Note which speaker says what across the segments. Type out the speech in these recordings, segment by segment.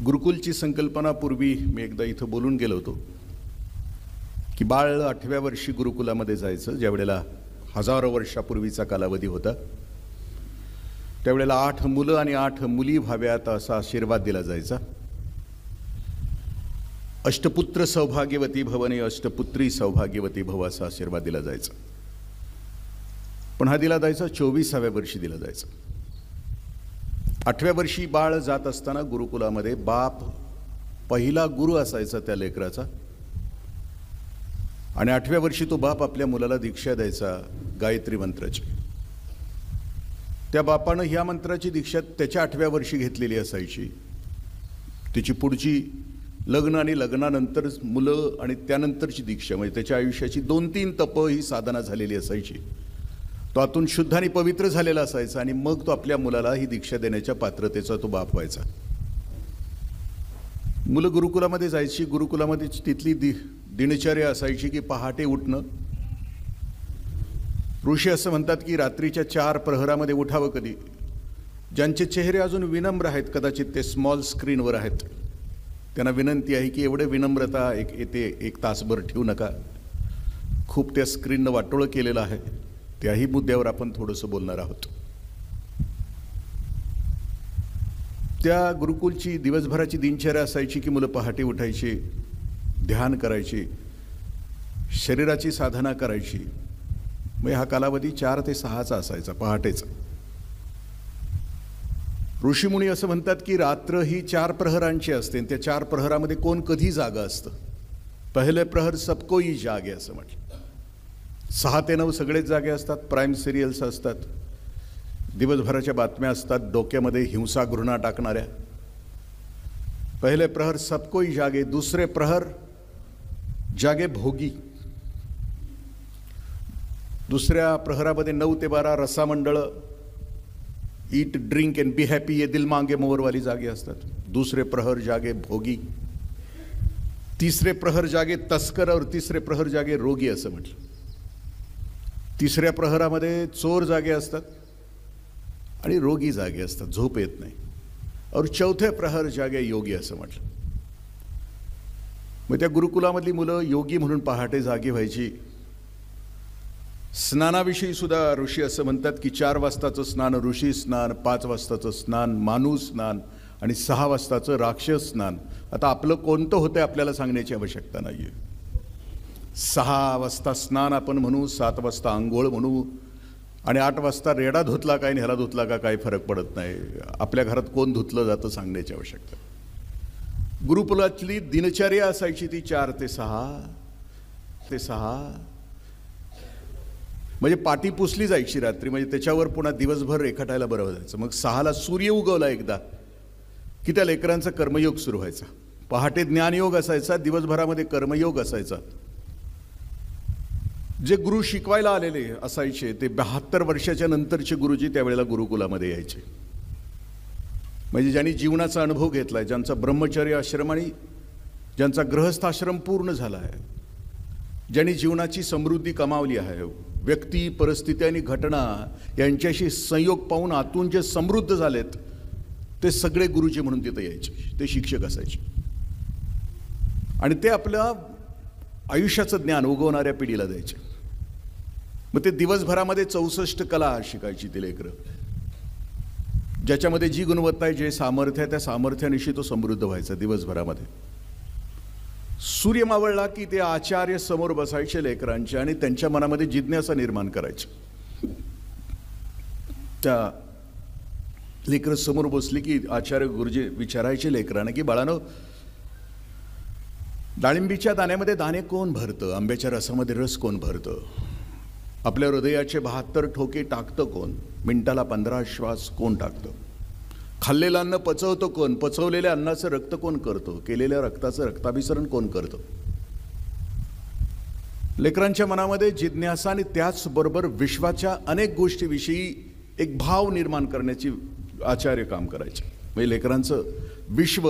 Speaker 1: गुरुकुलची संकल्पना पूर्वी मी एकदा इथं बोलून गेलो होतो की बाळ 8व्या वर्षी गुरुकुलामध्ये जायचं. ज्या वेळेला हजारो वर्षापूर्वीचा कालावधी होता त्यावेळेला 8 मुलं आणि 8 मुली व्हाव्यात असा आशीर्वाद दिला जायचा. अष्टपुत्र सौभाग्यवती भव आणि अष्टपुत्री सौभाग्यवती भव असा आशीर्वाद दिला जायचा. पण हा दिला जायचा 24व्या वर्षी दिला जायचा. 8व्या वर्षी बाळ जात असताना गुरुकुलामध्ये बाप पहिला गुरु असायचा त्या लेकराचा. आणि 8व्या वर्षी तो बाप आपल्या मुलाला दीक्षा द्यायचा गायत्री मंत्राची. त्या बापानं ह्या मंत्राची दीक्षा त्याच्या 8व्या वर्षी घेतलेली असायची. त्याची पुढची लग्न आणि लग्नानंतर मुलं आणि त्यानंतरची दीक्षा म्हणजे त्याच्या आयुष्याची 2-3 तप ही साधना झालेली असायची. तो आतून शुद्ध आणि पवित्र झालेला असायचा आणि मग तो आपल्या मुलाला ही दीक्षा देण्याच्या पात्रतेचा तो बाप व्हायचा. मुलं गुरुकुलामध्ये जायची. गुरुकुलामध्ये तिथली दिनचर्या असायची की पहाटे उठणं. ऋषी असं म्हणतात की रात्रीच्या 4 प्रहरामध्ये उठावं. कधी ज्यांचे चेहरे अजून विनम्र आहेत, कदाचित ते स्मॉल स्क्रीनवर आहेत, त्यांना विनंती आहे की एवढं विनम्रता एक तासभर ठेवू नका. खूप त्या स्क्रीननं वाटोळं केलेलं आहे. त्याही मुद्द्यावर आपण थोडंसं बोलणार आहोत. त्या गुरुकुलची दिवसभराची दिनचर्या असायची की मुलं पहाटे उठायची, ध्यान करायची, शरीराची साधना करायची. मग हा कालावधी 4 ते 6चा असायचा पहाटेचा. ऋषीमुनी असं म्हणतात की रात्र ही 4 प्रहरांची असते आणि त्या 4 प्रहरामध्ये कोण कधी जागा असतं. पहिले प्रहर सब कोई जागे असं म्हटलं. 6 ते 9 सगळेच जागे असतात. प्राईम सिरियल्स असतात, दिवसभराच्या बातम्या असतात, डोक्यामध्ये हिंसा घृणा टाकणाऱ्या. पहिले प्रहर सब कोई जागे. दुसरे प्रहर जागे भोगी. दुसऱ्या प्रहरामध्ये 9 ते 12 रसामंडळ, eat drink and be happy, ये दिल मांगे मोरवाली जागे असतात. दुसरे प्रहर जागे भोगी. तिसरे प्रहर जागे तस्कर और तिसरे प्रहर जागे रोगी असं म्हटलं. तिसऱ्या प्रहरामध्ये चोर जागे असतात आणि रोगी जागे असतात, झोप येत नाही. और चौथे प्रहर जागे योगी असं म्हटलं. मग त्या गुरुकुलामधली मुलं योगी म्हणून पहाटे जागी व्हायची. स्नानाविषयी सुद्धा ऋषी असं म्हणतात की 4 वाजताचं स्नान ऋषी स्नान, 5 वाजताचं स्नान माणूस स्नान आणि 6 वाजताचं राक्षस स्नान. आता आपलं कोणतं होतं आपल्याला सांगण्याची आवश्यकता नाही आहे. 6 वाजता स्नान आपण म्हणू, 7 वाजता आंघोळ म्हणू आणि 8 वाजता रेडा धुतला काय आणि ह्याला धुतला का काही फरक पडत नाही. आपल्या घरात कोण धुतलं जातं सांगण्याची आवश्यकता. गुरुकुलातली दिनचर्या असायची ती 4 ते 6 म्हणजे पाटी पुसली जायची रात्री. म्हणजे त्याच्यावर पुन्हा दिवसभर रेखाटायला बरं जायचं. मग 6ला सूर्य उगवला एकदा की त्या लेकरांचा कर्मयोग सुरू व्हायचा. पहाटे ज्ञानयोग असायचा, दिवसभरामध्ये कर्मयोग असायचा. जे गुरु शिकवायला आलेले असायचे ते 72 वर्षाच्या नंतरचे गुरुजी त्यावेळेला गुरुकुलामध्ये यायचे. म्हणजे ज्यांनी जीवनाचा अनुभव घेतलाय, ज्यांचा ब्रह्मचर्य आश्रम आणि ज्यांचा गृहस्थाश्रम पूर्ण झाला आहे, ज्यांनी जीवनाची समृद्धी कमावली आहे, व्यक्ती परिस्थिती आणि घटना यांच्याशी संयोग पाहून आतून जे समृद्ध झालेत ते सगळे गुरुजी म्हणून तिथं यायचे. ते शिक्षक असायचे आणि ते आपल्या आयुष्याचं ज्ञान उगवणाऱ्या पिढीला द्यायचे. मग ते दिवसभरामध्ये 64 कला शिकायची ती लेकरं. ज्याच्यामध्ये जी गुणवत्ता आहे, जे सामर्थ्य आहे, त्या सामर्थ्यानिशी तो समृद्ध व्हायचा दिवसभरामध्ये. सूर्य मावळला की ते आचार्य समोर बसायचे लेकरांचे आणि त्यांच्या मनामध्ये जिज्ञासा निर्माण करायची. त्या लेकरं समोर बसली की आचार्य गुरुजी विचारायचे लेकरांना की बाळानो, डाळिंबीच्या दाण्यामध्ये दाणे कोण भरतं, आंब्याच्या रसामध्ये रस कोण भरतं, आपल्या हृदयाचे 72 ठोके टाकतं कोण, मिनिटाला 15 श्वास कोण टाकतं, खाल्लेलं अन्न पचवतं कोण, पचवलेल्या अन्नाचं रक्त कोण करतं, केलेल्या रक्ताचं रक्ताभिसरण कोण करतं. लेकरांच्या मनामध्ये जिज्ञासा आणि त्याचबरोबर विश्वाच्या अनेक गोष्टीविषयी एक भाव निर्माण करण्याची आचार्य काम करायचे. म्हणजे लेकरांचं विश्व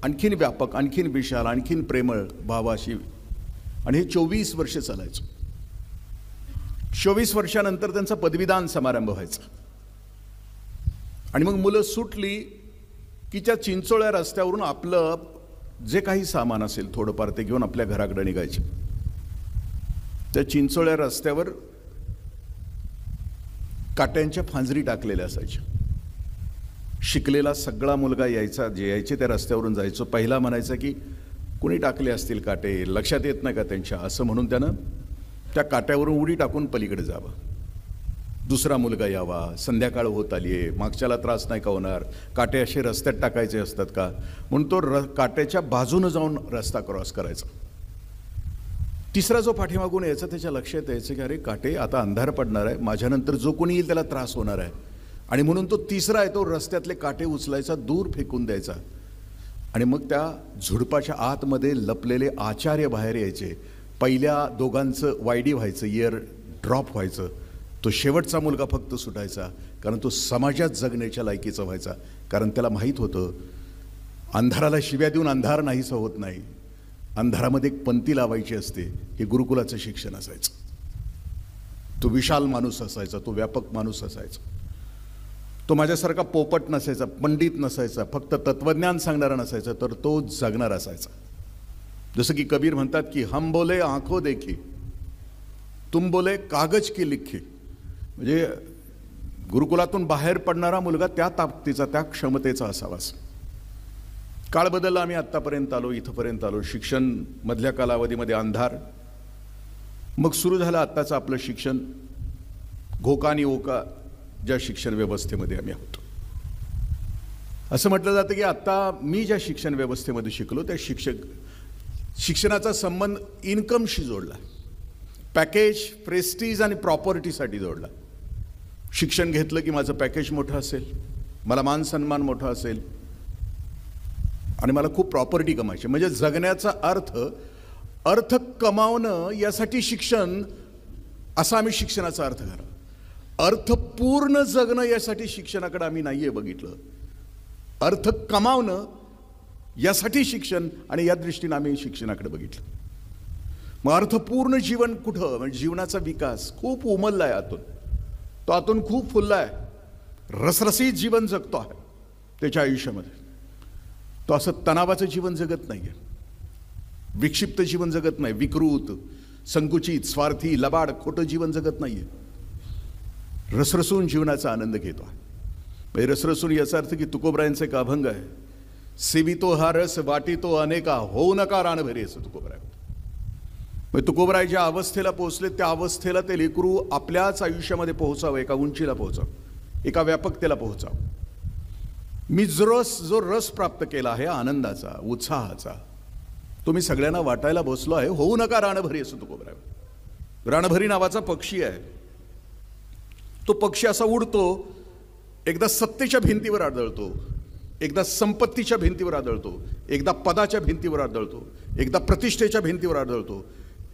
Speaker 1: आणखीन व्यापक, आणखीन विशाल, आणखीन प्रेमळ भावाशी. आणि हे 24 वर्ष चालायचं. 24 वर्षानंतर त्यांचा पदवीदान समारंभ व्हायचा. आणि मग मुलं सुटली की त्या चिंचोळ्या रस्त्यावरून आपलं जे काही सामान असेल थोडंफार ते घेऊन आपल्या घराकडे निघायचे. त्या चिंचोळ्या रस्त्यावर काट्यांच्या फांजरी टाकलेल्या असायच्या. शिकलेला सगळा मुलगा यायचा, जे यायचे त्या रस्त्यावरून जायचो, पहिला म्हणायचा की कुणी टाकले असतील काटे, लक्षात येत नाही का त्यांच्या, असं म्हणून त्यानं त्या काट्यावरून उडी टाकून पलीकडे जावं. दुसरा मुलगा यावा, संध्याकाळ होत आली आहे, मागच्याला त्रास नाही का होणार, काटे असे रस्त्यात टाकायचे असतात का, म्हणून तो काट्याच्या बाजूनं जाऊन रस्ता क्रॉस करायचा. तिसरा जो पाठीमागून यायचा त्याच्या लक्षात यायचं की अरे काटे, आता अंधार पडणार आहे, माझ्यानंतर जो कोणी येईल त्याला त्रास होणार आहे, आणि म्हणून तो तिसरा आहे तो रस्त्यातले काटे उचलायचा, दूर फेकून द्यायचा. आणि मग त्या झुडपाच्या आतमध्ये लपलेले आचार्य बाहेर यायचे. पहिल्या दोघांचं वायडी व्हायचं, इयर ड्रॉप व्हायचं. तो शेवटचा मुलगा फक्त सुटायचा, कारण तो समाजात जगण्याच्या लायकीचा व्हायचा. कारण त्याला माहीत होतं अंधाराला शिव्या देऊन अंधार नाहीसा होत नाही, अंधारामध्ये एक पंथी लावायची असते. हे गुरुकुलाचं शिक्षण असायचं. तो विशाल माणूस असायचा, तो व्यापक माणूस असायचा. तो माझ्यासारखा पोपट नसायचा, पंडित नसायचा, फक्त तत्वज्ञान सांगणारा नसायचा, तर तो जगणार असायचा. जसं की कबीर म्हणतात की हम बोले आंखो देखी, तुम बोले कागज की लिखी. म्हणजे गुरुकुलातून बाहेर पडणारा मुलगा त्या ताकदीचा, त्या क्षमतेचा असावाच. काळ बदलला, आम्ही आत्तापर्यंत आलो, इथंपर्यंत आलो. शिक्षण मधल्या कालावधीमध्ये अंधार, मग सुरू झालं आत्ताचं आपलं शिक्षण, घोका आणि ओका ज्या शिक्षण व्यवस्थेमध्ये आम्ही आहोत. असं म्हटलं जातं की आत्ता मी ज्या शिक्षण व्यवस्थेमध्ये शिकलो त्या शिक्षणाचा संबंध इन्कमशी जोडला, पॅकेज, प्रेस्टीज आणि प्रॉपर्टीसाठी जोडला. शिक्षण घेतलं की माझं पॅकेज मोठं असेल, मला मान सन्मान मोठा असेल, आणि मला खूप प्रॉपर्टी कमायची. म्हणजे जगण्याचा अर्थ कमावणं यासाठी शिक्षण, असा आम्ही शिक्षणाचा अर्थ करा. अर्थपूर्ण जगणं यासाठी शिक्षणाकडे आम्ही नाहीये बघितलं. अर्थ कमावणं यासाठी शिक्षण, आणि या दृष्टीने आम्ही शिक्षणाकडे बघितलं. मग अर्थपूर्ण जीवन कुठं, म्हणजे जीवनाचा विकास खूप उमलला आहे आतून, तो आतून खूप फुलला आहे, रसरसीत जीवन जगतो आहे त्याच्या आयुष्यामध्ये. तो असं तणावाचं जीवन जगत नाही आहे, विक्षिप्त जीवन जगत नाही, विकृत, संकुचित, स्वार्थी, लबाड, खोटं जीवन जगत नाही आहे. रसरसून जीवनाचा आनंद घेतो आहे. म्हणजे रसरसून याचा अर्थ की तुकोबरायांचा एक अभंग आहे, सेवितो हा रस वाटितो अनेका, होऊ नका रानभरी, असं तुकोबराय. म्हणजे तुकोबराय ज्या अवस्थेला पोहोचले त्या अवस्थेला ते लेकरू आपल्याच आयुष्यामध्ये पोहोचावं, एका उंचीला पोहोचावं, एका व्यापकतेला पोहोचावं. मी जो रस प्राप्त केला आहे आनंदाचा, उत्साहाचा, तो मी सगळ्यांना वाटायला बसलो आहे. होऊ नका रानभरी, असं तुकोबराय. रानभरी नावाचा पक्षी आहे. तो पक्षी असा उडतो, एकदा सत्तेच्या भिंतीवर आदळतो, एकदा संपत्तीच्या भिंतीवर आदळतो, एकदा पदाच्या भिंतीवर आदळतो, एकदा प्रतिष्ठेच्या भिंतीवर आदळतो,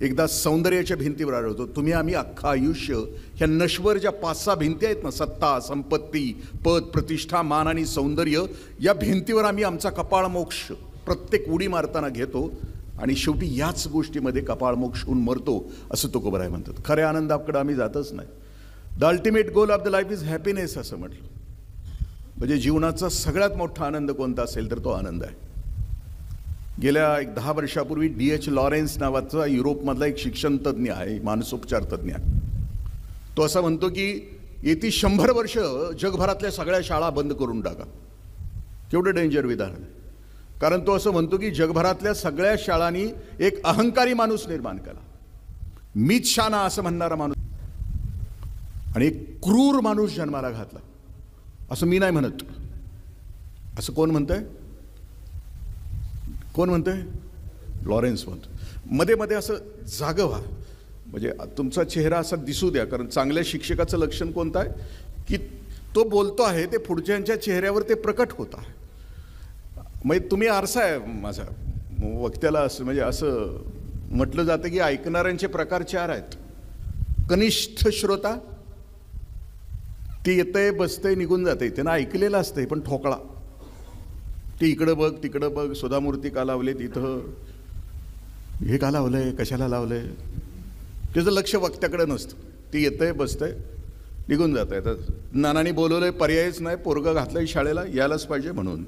Speaker 1: एकदा सौंदर्याच्या भिंतीवर आदळतो. तुम्ही आम्ही अख्खा आयुष्य ह्या नश्वर ज्या 5-6 भिंती आहेत ना, सत्ता, संपत्ती, पद, प्रतिष्ठा, मान आणि सौंदर्य, या भिंतीवर आम्ही आमचा कपाळमोक्ष प्रत्येक उडी मारताना घेतो, आणि शेवटी याच गोष्टीमध्ये कपाळमोक्ष होऊन मरतो, असं तुकोबराय म्हणतात. खऱ्या आनंदाकडे आम्ही जातच नाही. The ultimate goal of the life is happiness, असं म्हटलं. म्हणजे जीवनाचा सगळ्यात मोठा आनंद कोणता असेल तर तो आनंद आहे. गेल्या 10 वर्षापूर्वी D.H. लॉरेन्स नावाचा युरोपमधला एक शिक्षण तज्ज्ञ आहे, मानसोपचार तज्ज्ञ आहे. तो असं म्हणतो की येती 100 वर्ष जगभरातल्या सगळ्या शाळा बंद करून टाका. केवढं डेंजर विधान आहे. कारण तो असं म्हणतो की जगभरातल्या सगळ्या शाळांनी एक अहंकारी माणूस निर्माण केला, मीच शाना असं म्हणणारा माणूस, आणि एक क्रूर माणूस जन्माला घातला. असं मी नाही म्हणत. असं कोण म्हणतंय? कोण म्हणतंय? लॉरेन्स म्हणतो. मध्ये मध्ये असं जागं व्हा, म्हणजे तुमचा चेहरा असा दिसू द्या. कारण चांगल्या शिक्षकाचं लक्षण कोणतं आहे की तो बोलतो आहे ते पुढच्यांच्या चेहऱ्यावर ते प्रकट होत आहे. म्हणजे तुम्ही आरसा आहे माझा वक्त्याला. असं म्हणजे असं म्हटलं जातं की ऐकणाऱ्यांचे प्रकार 4 आहेत. कनिष्ठ श्रोता, ती येतंय, बसतंय, निघून जाते, त्यांना ऐकलेलं असतंय पण ठोकळा. ती इकडं बघ, तिकडं बघ, सुधामूर्ती का लावले तिथं, हे का लावलंय, कशाला लावलंय, त्याचं लक्ष वक्त्याकडे नसतं. ती येतंय, बसतंय, निघून जात आहे. तर नानांनी बोलवलंय, पर्यायच नाही, पोरगं घातलंय शाळेला, यायलाच पाहिजे म्हणून.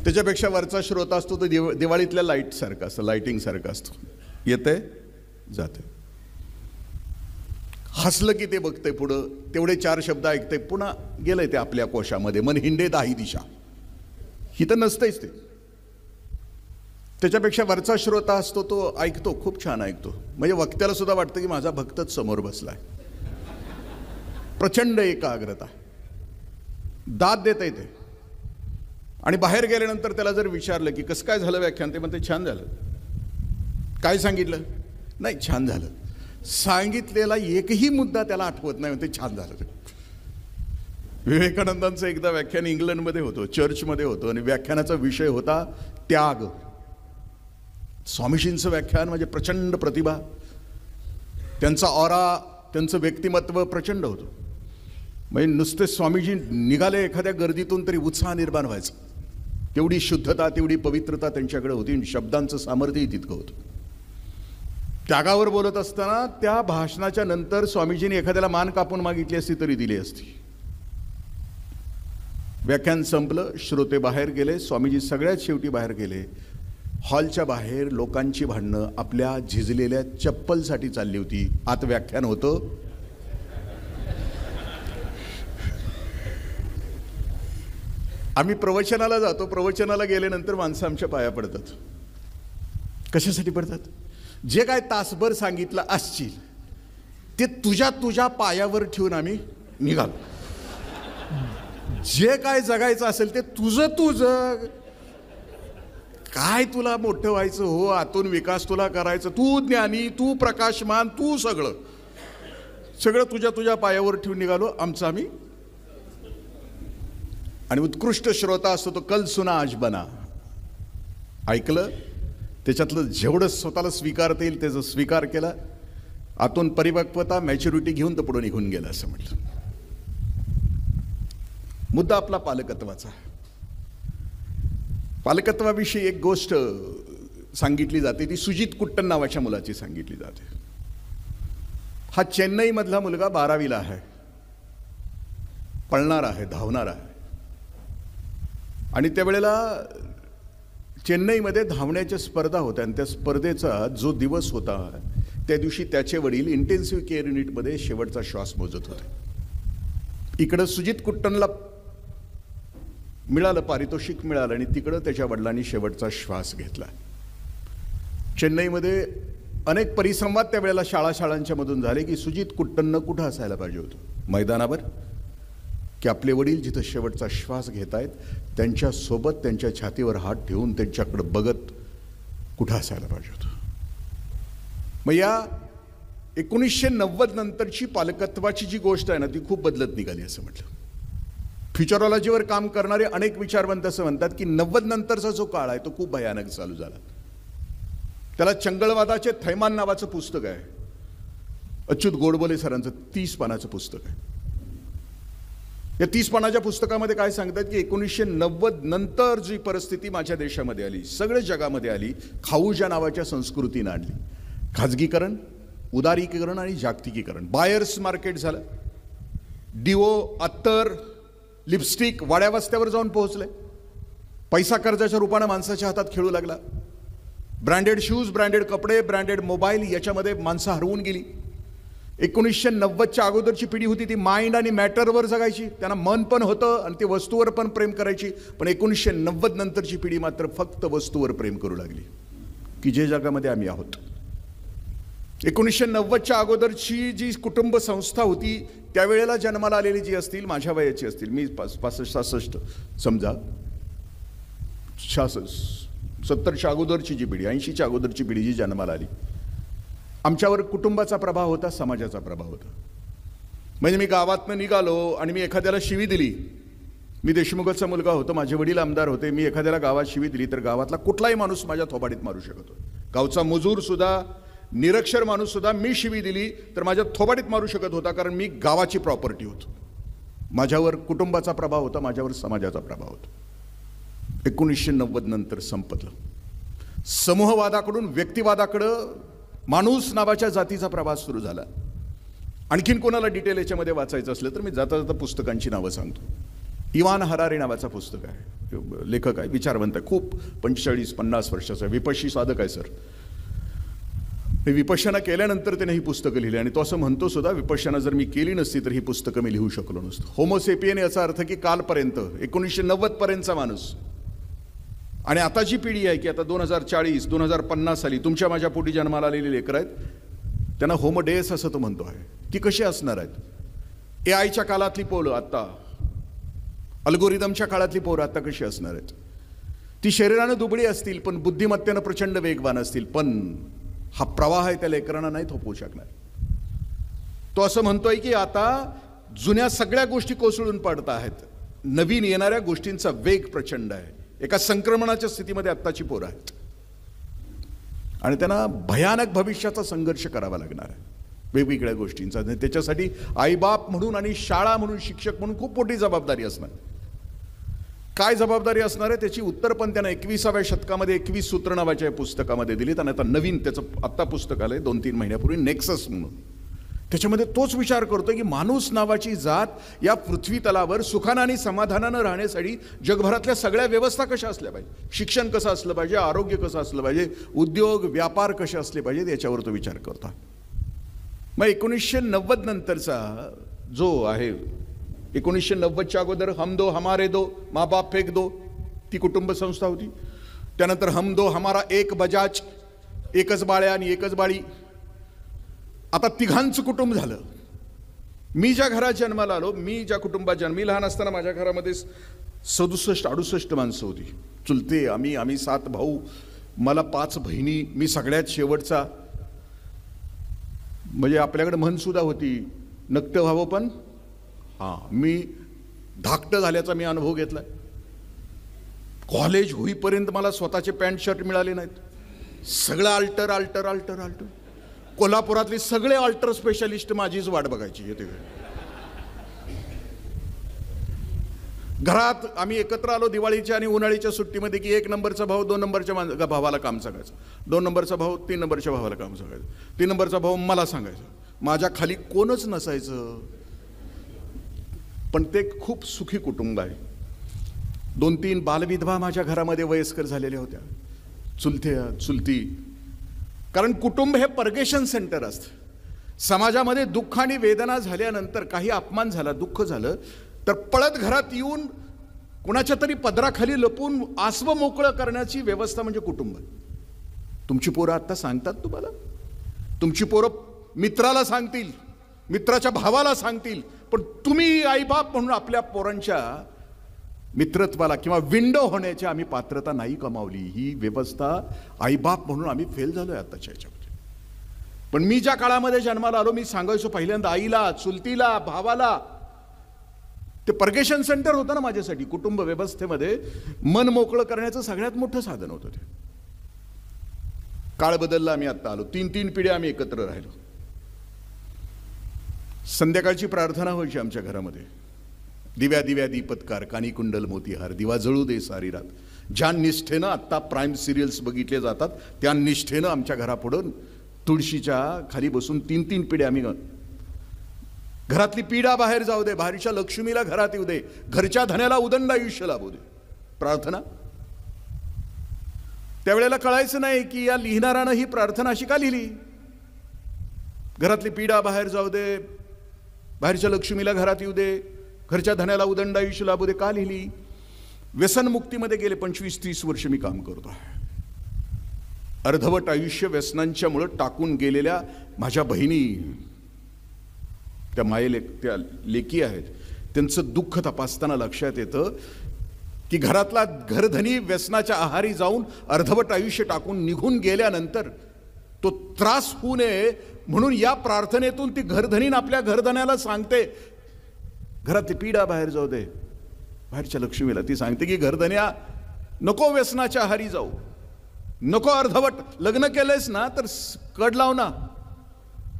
Speaker 1: त्याच्यापेक्षा वरचा श्रोता असतो तो दिवाळीतल्या लाईटसारखा असतो, लाईटिंगसारखा असतो. येते जाते, हसलं की ते बघतंय पुढं, तेवढे 4 शब्द ऐकतंय, पुन्हा गेलंय ते आपल्या कोशामध्ये. मन हिंडे 10 दिशा. ही तर नसतंच ते. त्याच्यापेक्षा वरचा श्रोता असतो तो ऐकतो, खूप छान ऐकतो. म्हणजे वक्त्याला सुद्धा वाटतं की माझा भक्तच समोर बसलाय. प्रचंड एकाग्रता, दाद देता येते. आणि बाहेर गेल्यानंतर त्याला जर विचारलं की कसं काय झालं व्याख्यान, ते म्हणते छान झालं. काय सांगितलं? नाही, छान झालं. सांगितलेला एकही मुद्दा त्याला आठवत नाही, म्हणते छान झालं. विवेकानंदांचं एकदा व्याख्यान इंग्लंडमध्ये होतं, चर्चमध्ये होतं, आणि व्याख्यानाचा विषय होता त्याग. स्वामीजींचं व्याख्यान म्हणजे प्रचंड प्रतिभा, त्यांचा ऑरा, त्यांचं व्यक्तिमत्व प्रचंड होतं. म्हणजे नुसते स्वामीजी निघाले एखाद्या गर्दीतून तरी उत्साह निर्माण व्हायचा. तेवढी शुद्धता, तेवढी पवित्रता त्यांच्याकडे होती. शब्दांचं सामर्थ्यही तितकं होतं. त्यागावर बोलत असताना त्या भाषणाच्या नंतर स्वामीजींनी एखाद्याला मान कापून मागितली असती तरी दिली असती. व्याख्यान संपलं, श्रोते बाहेर गेले, स्वामीजी सगळ्यात शेवटी बाहेर गेले. हॉलच्या बाहेर लोकांची भांडणं आपल्या झिजलेल्या चप्पलसाठी चालली होती. आत व्याख्यान होतं. आम्ही प्रवचनाला जातो, प्रवचनाला गेल्यानंतर माणसं आमच्या पाया पडतात. कशासाठी पडतात? जे काय तासभर सांगितलं असशील ते तुझ्या पायावर ठेवून आम्ही निघालो. जे काय जगायचं असेल ते तुझं तू जग. काय तुला मोठं व्हायचं हो, आतून विकास तुला करायचं, तू ज्ञानी, तू प्रकाशमान, तू सगळं तुझ्या पायावर ठेवून निघालो आमचं आम्ही. आणि उत्कृष्ट श्रोता असतो तो कल सुना आज बना. ऐकलं, त्याच्यातलं जेवढं स्वतःला स्वीकारता येईल त्याचा स्वीकार केला, आतून परिपक्वता, मॅच्युरिटी घेऊन तो पुढे निघून गेला असं म्हटलं. मुद्दा आपला पालकत्वाचा. पालकत्वाविषयी एक गोष्ट सांगितली जाते, ती सुजित कुट्टन नावाच्या मुलाची सांगितली जाते. हा चेन्नई मधला मुलगा 12वीला आहे, पळणार आहे, धावणार आहे. आणि त्यावेळेला चेन्नईमध्ये धावण्याच्या स्पर्धा होत्या, आणि त्या स्पर्धेचा जो दिवस होता त्या दिवशी त्याचे वडील इंटेन्सिव्ह केअर युनिटमध्ये शेवटचा श्वास मोजत होते. इकडं सुजित कुट्टनला मिळालं, पारितोषिक मिळालं, आणि तिकडं त्याच्या वडिलांनी शेवटचा श्वास घेतला. चेन्नईमध्ये अनेक परिसंवाद त्यावेळेला शाळांच्या मधून झाले की सुजित कुट्टननं कुठं असायला पाहिजे होतं? मैदानावर, की आपले वडील जिथं शेवटचा श्वास घेत आहेत त्यांच्यासोबत त्यांच्या छातीवर हात ठेवून त्यांच्याकडे बघत कुठं असायला पाहिजे होतं? मग या 1990 नंतरची पालकत्वाची जी गोष्ट आहे ना, ती खूप बदलत निघाली असं म्हटलं. फ्युचरॉलॉजीवर काम करणारे अनेक विचारवंत असं म्हणतात की 90 नंतरचा जो काळ आहे तो खूप भयानक चालू झाला. त्याला चंगळवादाचे थैमान नावाचं पुस्तक आहे, अच्युत गोडबोले सरांचं 30 पानाचं पुस्तक आहे. या 30 पानाच्या पुस्तकामध्ये काय सांगतात की 1990 नंतर जी परिस्थिती माझ्या देशामध्ये आली, सगळ्या जगामध्ये आली, खाऊजा नावाच्या संस्कृतीनं आणली. खाजगीकरण, उदारीकरण आणि जागतिकीकरण. बायर्स मार्केट झालं. डिओ, अत्तर, लिपस्टिक वाड्या वस्त्यावर जाऊन पोहोचले. पैसा कर्जाच्या रूपाने माणसाच्या हातात खेळू लागला. ब्रँडेड शूज, ब्रँडेड कपडे, ब्रँडेड मोबाईल याच्यामध्ये माणसं हरवून गेली. 1990च्या अगोदरची पिढी होती ती माइंड आणि मॅटरवर जगायची, त्यांना मन पण होतं आणि ती वस्तूवर पण प्रेम करायची. पण 1990 नंतरची पिढी मात्र फक्त वस्तूवर प्रेम करू लागली, की जे जगामध्ये आम्ही आहोत. 1990च्या अगोदरची जी कुटुंब संस्था होती त्यावेळेला जन्माला आलेली जी असतील, माझ्या वयाची असतील, मी 65-66 समजा, 70च्या अगोदरची जी पिढी, 80च्या अगोदरची पिढी जी जन्माला आली, आमच्यावर कुटुंबाचा प्रभाव होता, समाजाचा प्रभाव होता. म्हणजे मी गावातनं निघालो आणि मी एखाद्याला शिवी दिली, मी देशमुखाचा मुलगा होतो, माझे वडील आमदार होते, मी एखाद्याला गावात शिवी दिली तर गावातला कुठलाही माणूस माझ्या थोबाडीत मारू शकत होता. गावचा मजूर सुद्धा, निरक्षर माणूस सुद्धा मी शिवी दिली तर माझ्या थोबाडीत मारू शकत होता, कारण मी गावाची प्रॉपर्टी होतो. माझ्यावर कुटुंबाचा प्रभाव होता, माझ्यावर समाजाचा प्रभाव होता. 1990 नंतर संपलं. समूहवादाकडून व्यक्तिवादाकडं माणूस नावाच्या जातीचा प्रवास सुरू झाला. आणखीन कोणाला डिटेल याच्यामध्ये वाचायचं असलं तर मी जाता जाता पुस्तकांची नावं सांगतो. इवान हरारी नावाचा पुस्तक आहे, लेखक आहे, विचारवंत आहे, खूप 45-50 वर्षाचा विपश्यी साधक आहे सर. विपश्यना केल्यानंतर त्याने ही पुस्तकं लिहिली आणि तो असं म्हणतो सुद्धा, विपश्यना जर मी केली नसती तर ही पुस्तकं मी लिहू शकलो नसतो. होमोसेपियन याचा अर्थ की कालपर्यंत 1990 पर्यंतचा माणूस आणि आता जी पिढी आहे की आता 2040-2050 साली तुमच्या माझ्या पोटी जन्माला आलेली लेकरं आहेत, त्यांना होमोडेस असं तो म्हणतो आहे. ती कशी असणार आहेत? AI च्या काळातली पोरं आता, अल्गोरिदमच्या काळातली पोरं आता कशी असणार आहेत? ती शरीरानं दुबळी असतील पण बुद्धिमत्तेनं प्रचंड वेगवान असतील, पण हा प्रवाह आहे त्या लेकरांना नाही थोपवू शकणार. तो असं म्हणतोय की आता जुन्या सगळ्या गोष्टी कोसळून पडत आहेत, नवीन येणाऱ्या गोष्टींचा वेग प्रचंड आहे. एका संक्रमणाच्या स्थितीमध्ये आत्ताची पोरं आहेत आणि त्यांना भयानक भविष्याचा संघर्ष करावा लागणार आहे वेगवेगळ्या गोष्टींचा. त्याच्यासाठी आईबाप म्हणून आणि शाळा म्हणून, शिक्षक म्हणून खूप मोठी जबाबदारी असणार. काय जबाबदारी असणार आहे त्याची उत्तर पण त्यांना 21व्या शतकामध्ये 21 सूत्र नावाच्या पुस्तकामध्ये दिलीत आणि आता नवीन त्याचं आत्ता पुस्तक आलंय 2-3 महिन्यापूर्वी, नेक्सस म्हणून. त्याच्यामध्ये तोच विचार करतोय की माणूस नावाची जात या पृथ्वी तलावर सुखानं आणि समाधानानं राहण्यासाठी जगभरातल्या सगळ्या व्यवस्था कशा असल्या पाहिजे, शिक्षण कसं असलं पाहिजे, आरोग्य कसं असलं पाहिजे, उद्योग व्यापार कसे असले पाहिजेत, याच्यावर तो विचार करतो. मग 1990 नंतरचा जो आहे, 1990च्या अगोदर हम दो हमारे दो माँ बाप फेक दो ती कुटुंब संस्था होती. त्यानंतर हम दो हमारा एक बजाज, एकच बाळ्या आणि एकच बाळी, आता तिघांचं कुटुंब झालं. मी ज्या घरात जन्माला आलो, मी ज्या कुटुंबात जन्मी, लहान असताना माझ्या घरामध्ये 67-68 माणसं होती, चुलते. आम्ही 7 भाऊ, मला 5 बहिणी, मी सगळ्यात शेवटचा. म्हणजे आपल्याकडे म्हणसुद्धा होती, नकटं व्हावं पण मी धाकटं झाल्याचा मी अनुभव घेतला. कॉलेज होईपर्यंत मला स्वतःचे पॅन्ट शर्ट मिळाले नाहीत, सगळं अल्टर अल्टर अल्टर अल्टर. कोल्हापुरातले सगळे अल्टर स्पेशलिस्ट माझीच वाट बघायची. येते घरात आम्ही एकत्र आलो दिवाळीच्या आणि उन्हाळीच्या सुट्टीमध्ये की 1 नंबरचा भाऊ 2 नंबरच्या भावाला काम सांगायचं, 2 नंबरचा भाऊ 3 नंबरच्या भावाला काम सांगायचं, 3 नंबरचा भाऊ मला सांगायचं. माझ्या खाली कोणच नसायचं, पण ते खूप सुखी कुटुंब आहे. 2-3 बालविधवा माझ्या घरामध्ये वयस्कर झालेल्या होत्या, चुलती. कारण कुटुंब हे पर्गेशन सेंटर असतं. समाजामध्ये दुःख आणि वेदना झाल्यानंतर, काही अपमान झाला, दुःख झालं तर पळत घरात येऊन कुणाच्या तरी पदराखाली लपून आसव मोकळं करण्याची व्यवस्था म्हणजे कुटुंब. तुमची पोरं आत्ता सांगतात तुम्हाला, तुमची पोरं मित्राला सांगतील, मित्राच्या भावाला सांगतील, पण तुम्ही आईबाप म्हणून आपल्या पोरांच्या मित्रत्वाला किंवा विंडो होण्याची आम्ही पात्रता नाही कमावली. ही व्यवस्था आईबाप म्हणून आम्ही फेल झालोय आताच्या ह्याच्यामध्ये. पण मी ज्या काळामध्ये जन्माला आलो, मी सांगायचो पहिल्यांदा आईला, चुलतीला, भावाला. ते पर्गेशन सेंटर होतं ना माझ्यासाठी. कुटुंब व्यवस्थेमध्ये मन मोकळं करण्याचं सगळ्यात मोठं साधन होतं ते. काळ बदलला, आम्ही आता आलो, 3 पिढ्या आम्ही एकत्र राहिलो. संध्याकाळची प्रार्थना व्हायची आमच्या घरामध्ये, दिव्या दिव्या दीपत्कार, कानी कुंडल मोतीहार, दिवा जळू दे सारी रात. ज्या निष्ठेनं आत्ता प्राईम सिरियल्स बघितले जातात त्या निष्ठेनं आमच्या घरापुढं तुळशीच्या खाली बसून 3 पिढ्या आम्ही. घरातली पीडा बाहेर जाऊ दे, बाहेरच्या लक्ष्मीला घरात येऊ दे, घरच्या धन्याला उदंड आयुष्य लाभू दे. प्रार्थना. त्यावेळेला कळायचं नाही की या लिहिणाऱ्यानं ही प्रार्थना अशी का लिहिली. घरातली पीडा बाहेर जाऊ दे, बाहेरच्या लक्ष्मीला घरात येऊ दे, घरच्या धन्याला उदंड आयुष्य लाभू दे का लिहिली. व्यसनमुक्तीमध्ये गेले 25-30 वर्ष मी काम करतो आहे. अर्धवट आयुष्य व्यसनांच्या मुळे टाकून गेलेल्या माझ्या बहिणी, त्या त्या लेकी आहेत, त्यांचं दुःख तपासताना लक्षात येतं की घरातला घरधनी व्यसनाच्या आहारी जाऊन अर्धवट आयुष्य टाकून निघून गेल्यानंतर तो त्रास होऊ नये म्हणून या प्रार्थनेतून ती घरधनीन आपल्या घरधन्याला सांगते, घरातली पीडा बाहेर जाऊ दे, बाहेरच्या लक्ष्मीला ती सांगते की घरधन्या नको व्यसनाच्या आहारी जाऊ, नको अर्धवट लग्न केलंयस ना तर कड लाव ना,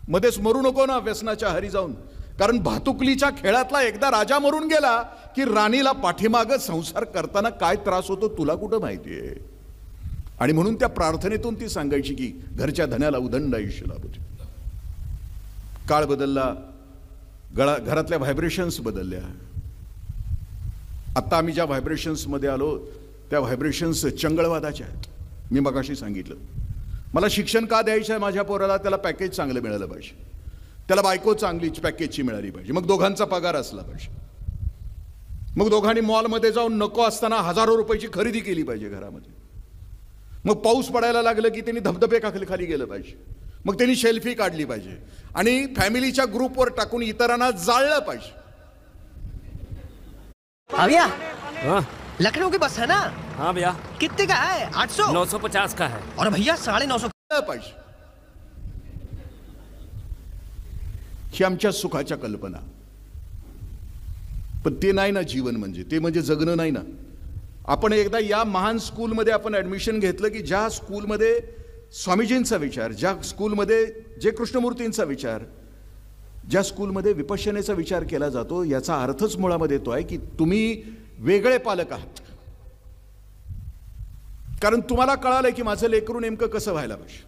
Speaker 1: मध्येच मरू नको ना व्यसनाच्या आहारी जाऊन. कारण भातुकलीच्या खेळातला एकदा राजा मरून गेला की राणीला पाठीमागं संसार करताना काय त्रास होतो तुला कुठं माहितीये. आणि म्हणून त्या प्रार्थनेतून ती सांगायची की घरच्या धन्याला उदंड आयुष्य लाभू दे. काळ बदलला, घरातल्या व्हायब्रेशन्स बदलल्या. आत्ता आम्ही ज्या व्हायब्रेशन्समध्ये आलो त्या व्हायब्रेशन्स चंगळवादाच्या आहेत. मी मगाशी सांगितलं, मला शिक्षण का द्यायचं आहे माझ्या पोराला? त्याला पॅकेज चांगलं मिळालं पाहिजे, त्याला बायको चांगलीच पॅकेजची मिळाली पाहिजे, मग दोघांचा पगार असला पाहिजे, मग दोघांनी मॉलमध्ये जाऊन नको असताना हजारो रुपयाची खरेदी केली पाहिजे घरामध्ये, मग पाऊस पडायला लागलं की त्यांनी धबधबे खाली गेलं पाहिजे, मग त्यांनी सेल्फी काढली पाहिजे आणि फॅमिलीच्या ग्रुपवर टाकून इतरांना जाळलं पाहिजे.
Speaker 2: भैया
Speaker 3: हाँ
Speaker 2: लखनऊ की बस है ना?
Speaker 3: हाँ भैया,
Speaker 2: कितने का है? 800?
Speaker 3: 950 का है.
Speaker 2: और भैया 950.
Speaker 1: पाहिजे. ही आमच्या सुखाच्या कल्पना, पण ते नाही ना जीवन म्हणजे, ते म्हणजे जगणं नाही ना. आपण एकदा या महान स्कूलमध्ये आपण ऍडमिशन घेतलं की ज्या स्कूलमध्ये स्वामीजींचा विचार, ज्या स्कूलमध्ये जे कृष्णमूर्तींचा विचार, ज्या स्कूलमध्ये विपश्यनेचा विचार केला जातो, याचा अर्थच मुळामध्ये येतो आहे की तुम्ही वेगळे पालक आहात. कारण तुम्हाला कळालंय की माझं लेकरू नेमकं कसं व्हायला पाहिजे,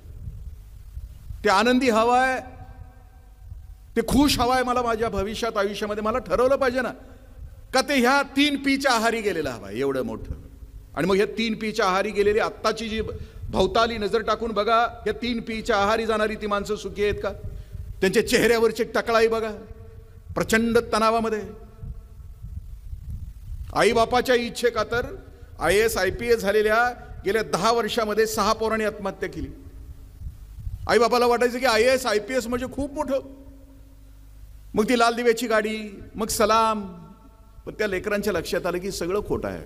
Speaker 1: ते आनंदी हवाय, ते खुश हवाय मला माझ्या भविष्यात आयुष्यामध्ये. मला ठरवलं पाहिजे ना का ते ह्या 3 Pच्या आहारी गेलेलं हवाय एवढं मोठं. आणि मग ह्या 3 Pच्या आहारी गेलेली आत्ताची जी भवताली नजर टाकून बघा, या 3 Pच्या आहारी जाणारी ती माणसं सुखी आहेत का? त्यांच्या चेहऱ्यावरची टकळाई बघा, प्रचंड तणावामध्ये. आई बापाच्या इच्छेखातर IAS IPS झालेल्या गेल्या 10 वर्षामध्ये 6 पोरांनी आत्महत्या केली. आई बापाला वाटायचं की IAS IPS म्हणजे खूप मोठं, मग ती लाल दिव्याची गाडी, मग सलाम. पण त्या लेकरांच्या लक्षात आलं की सगळं खोटं आहे.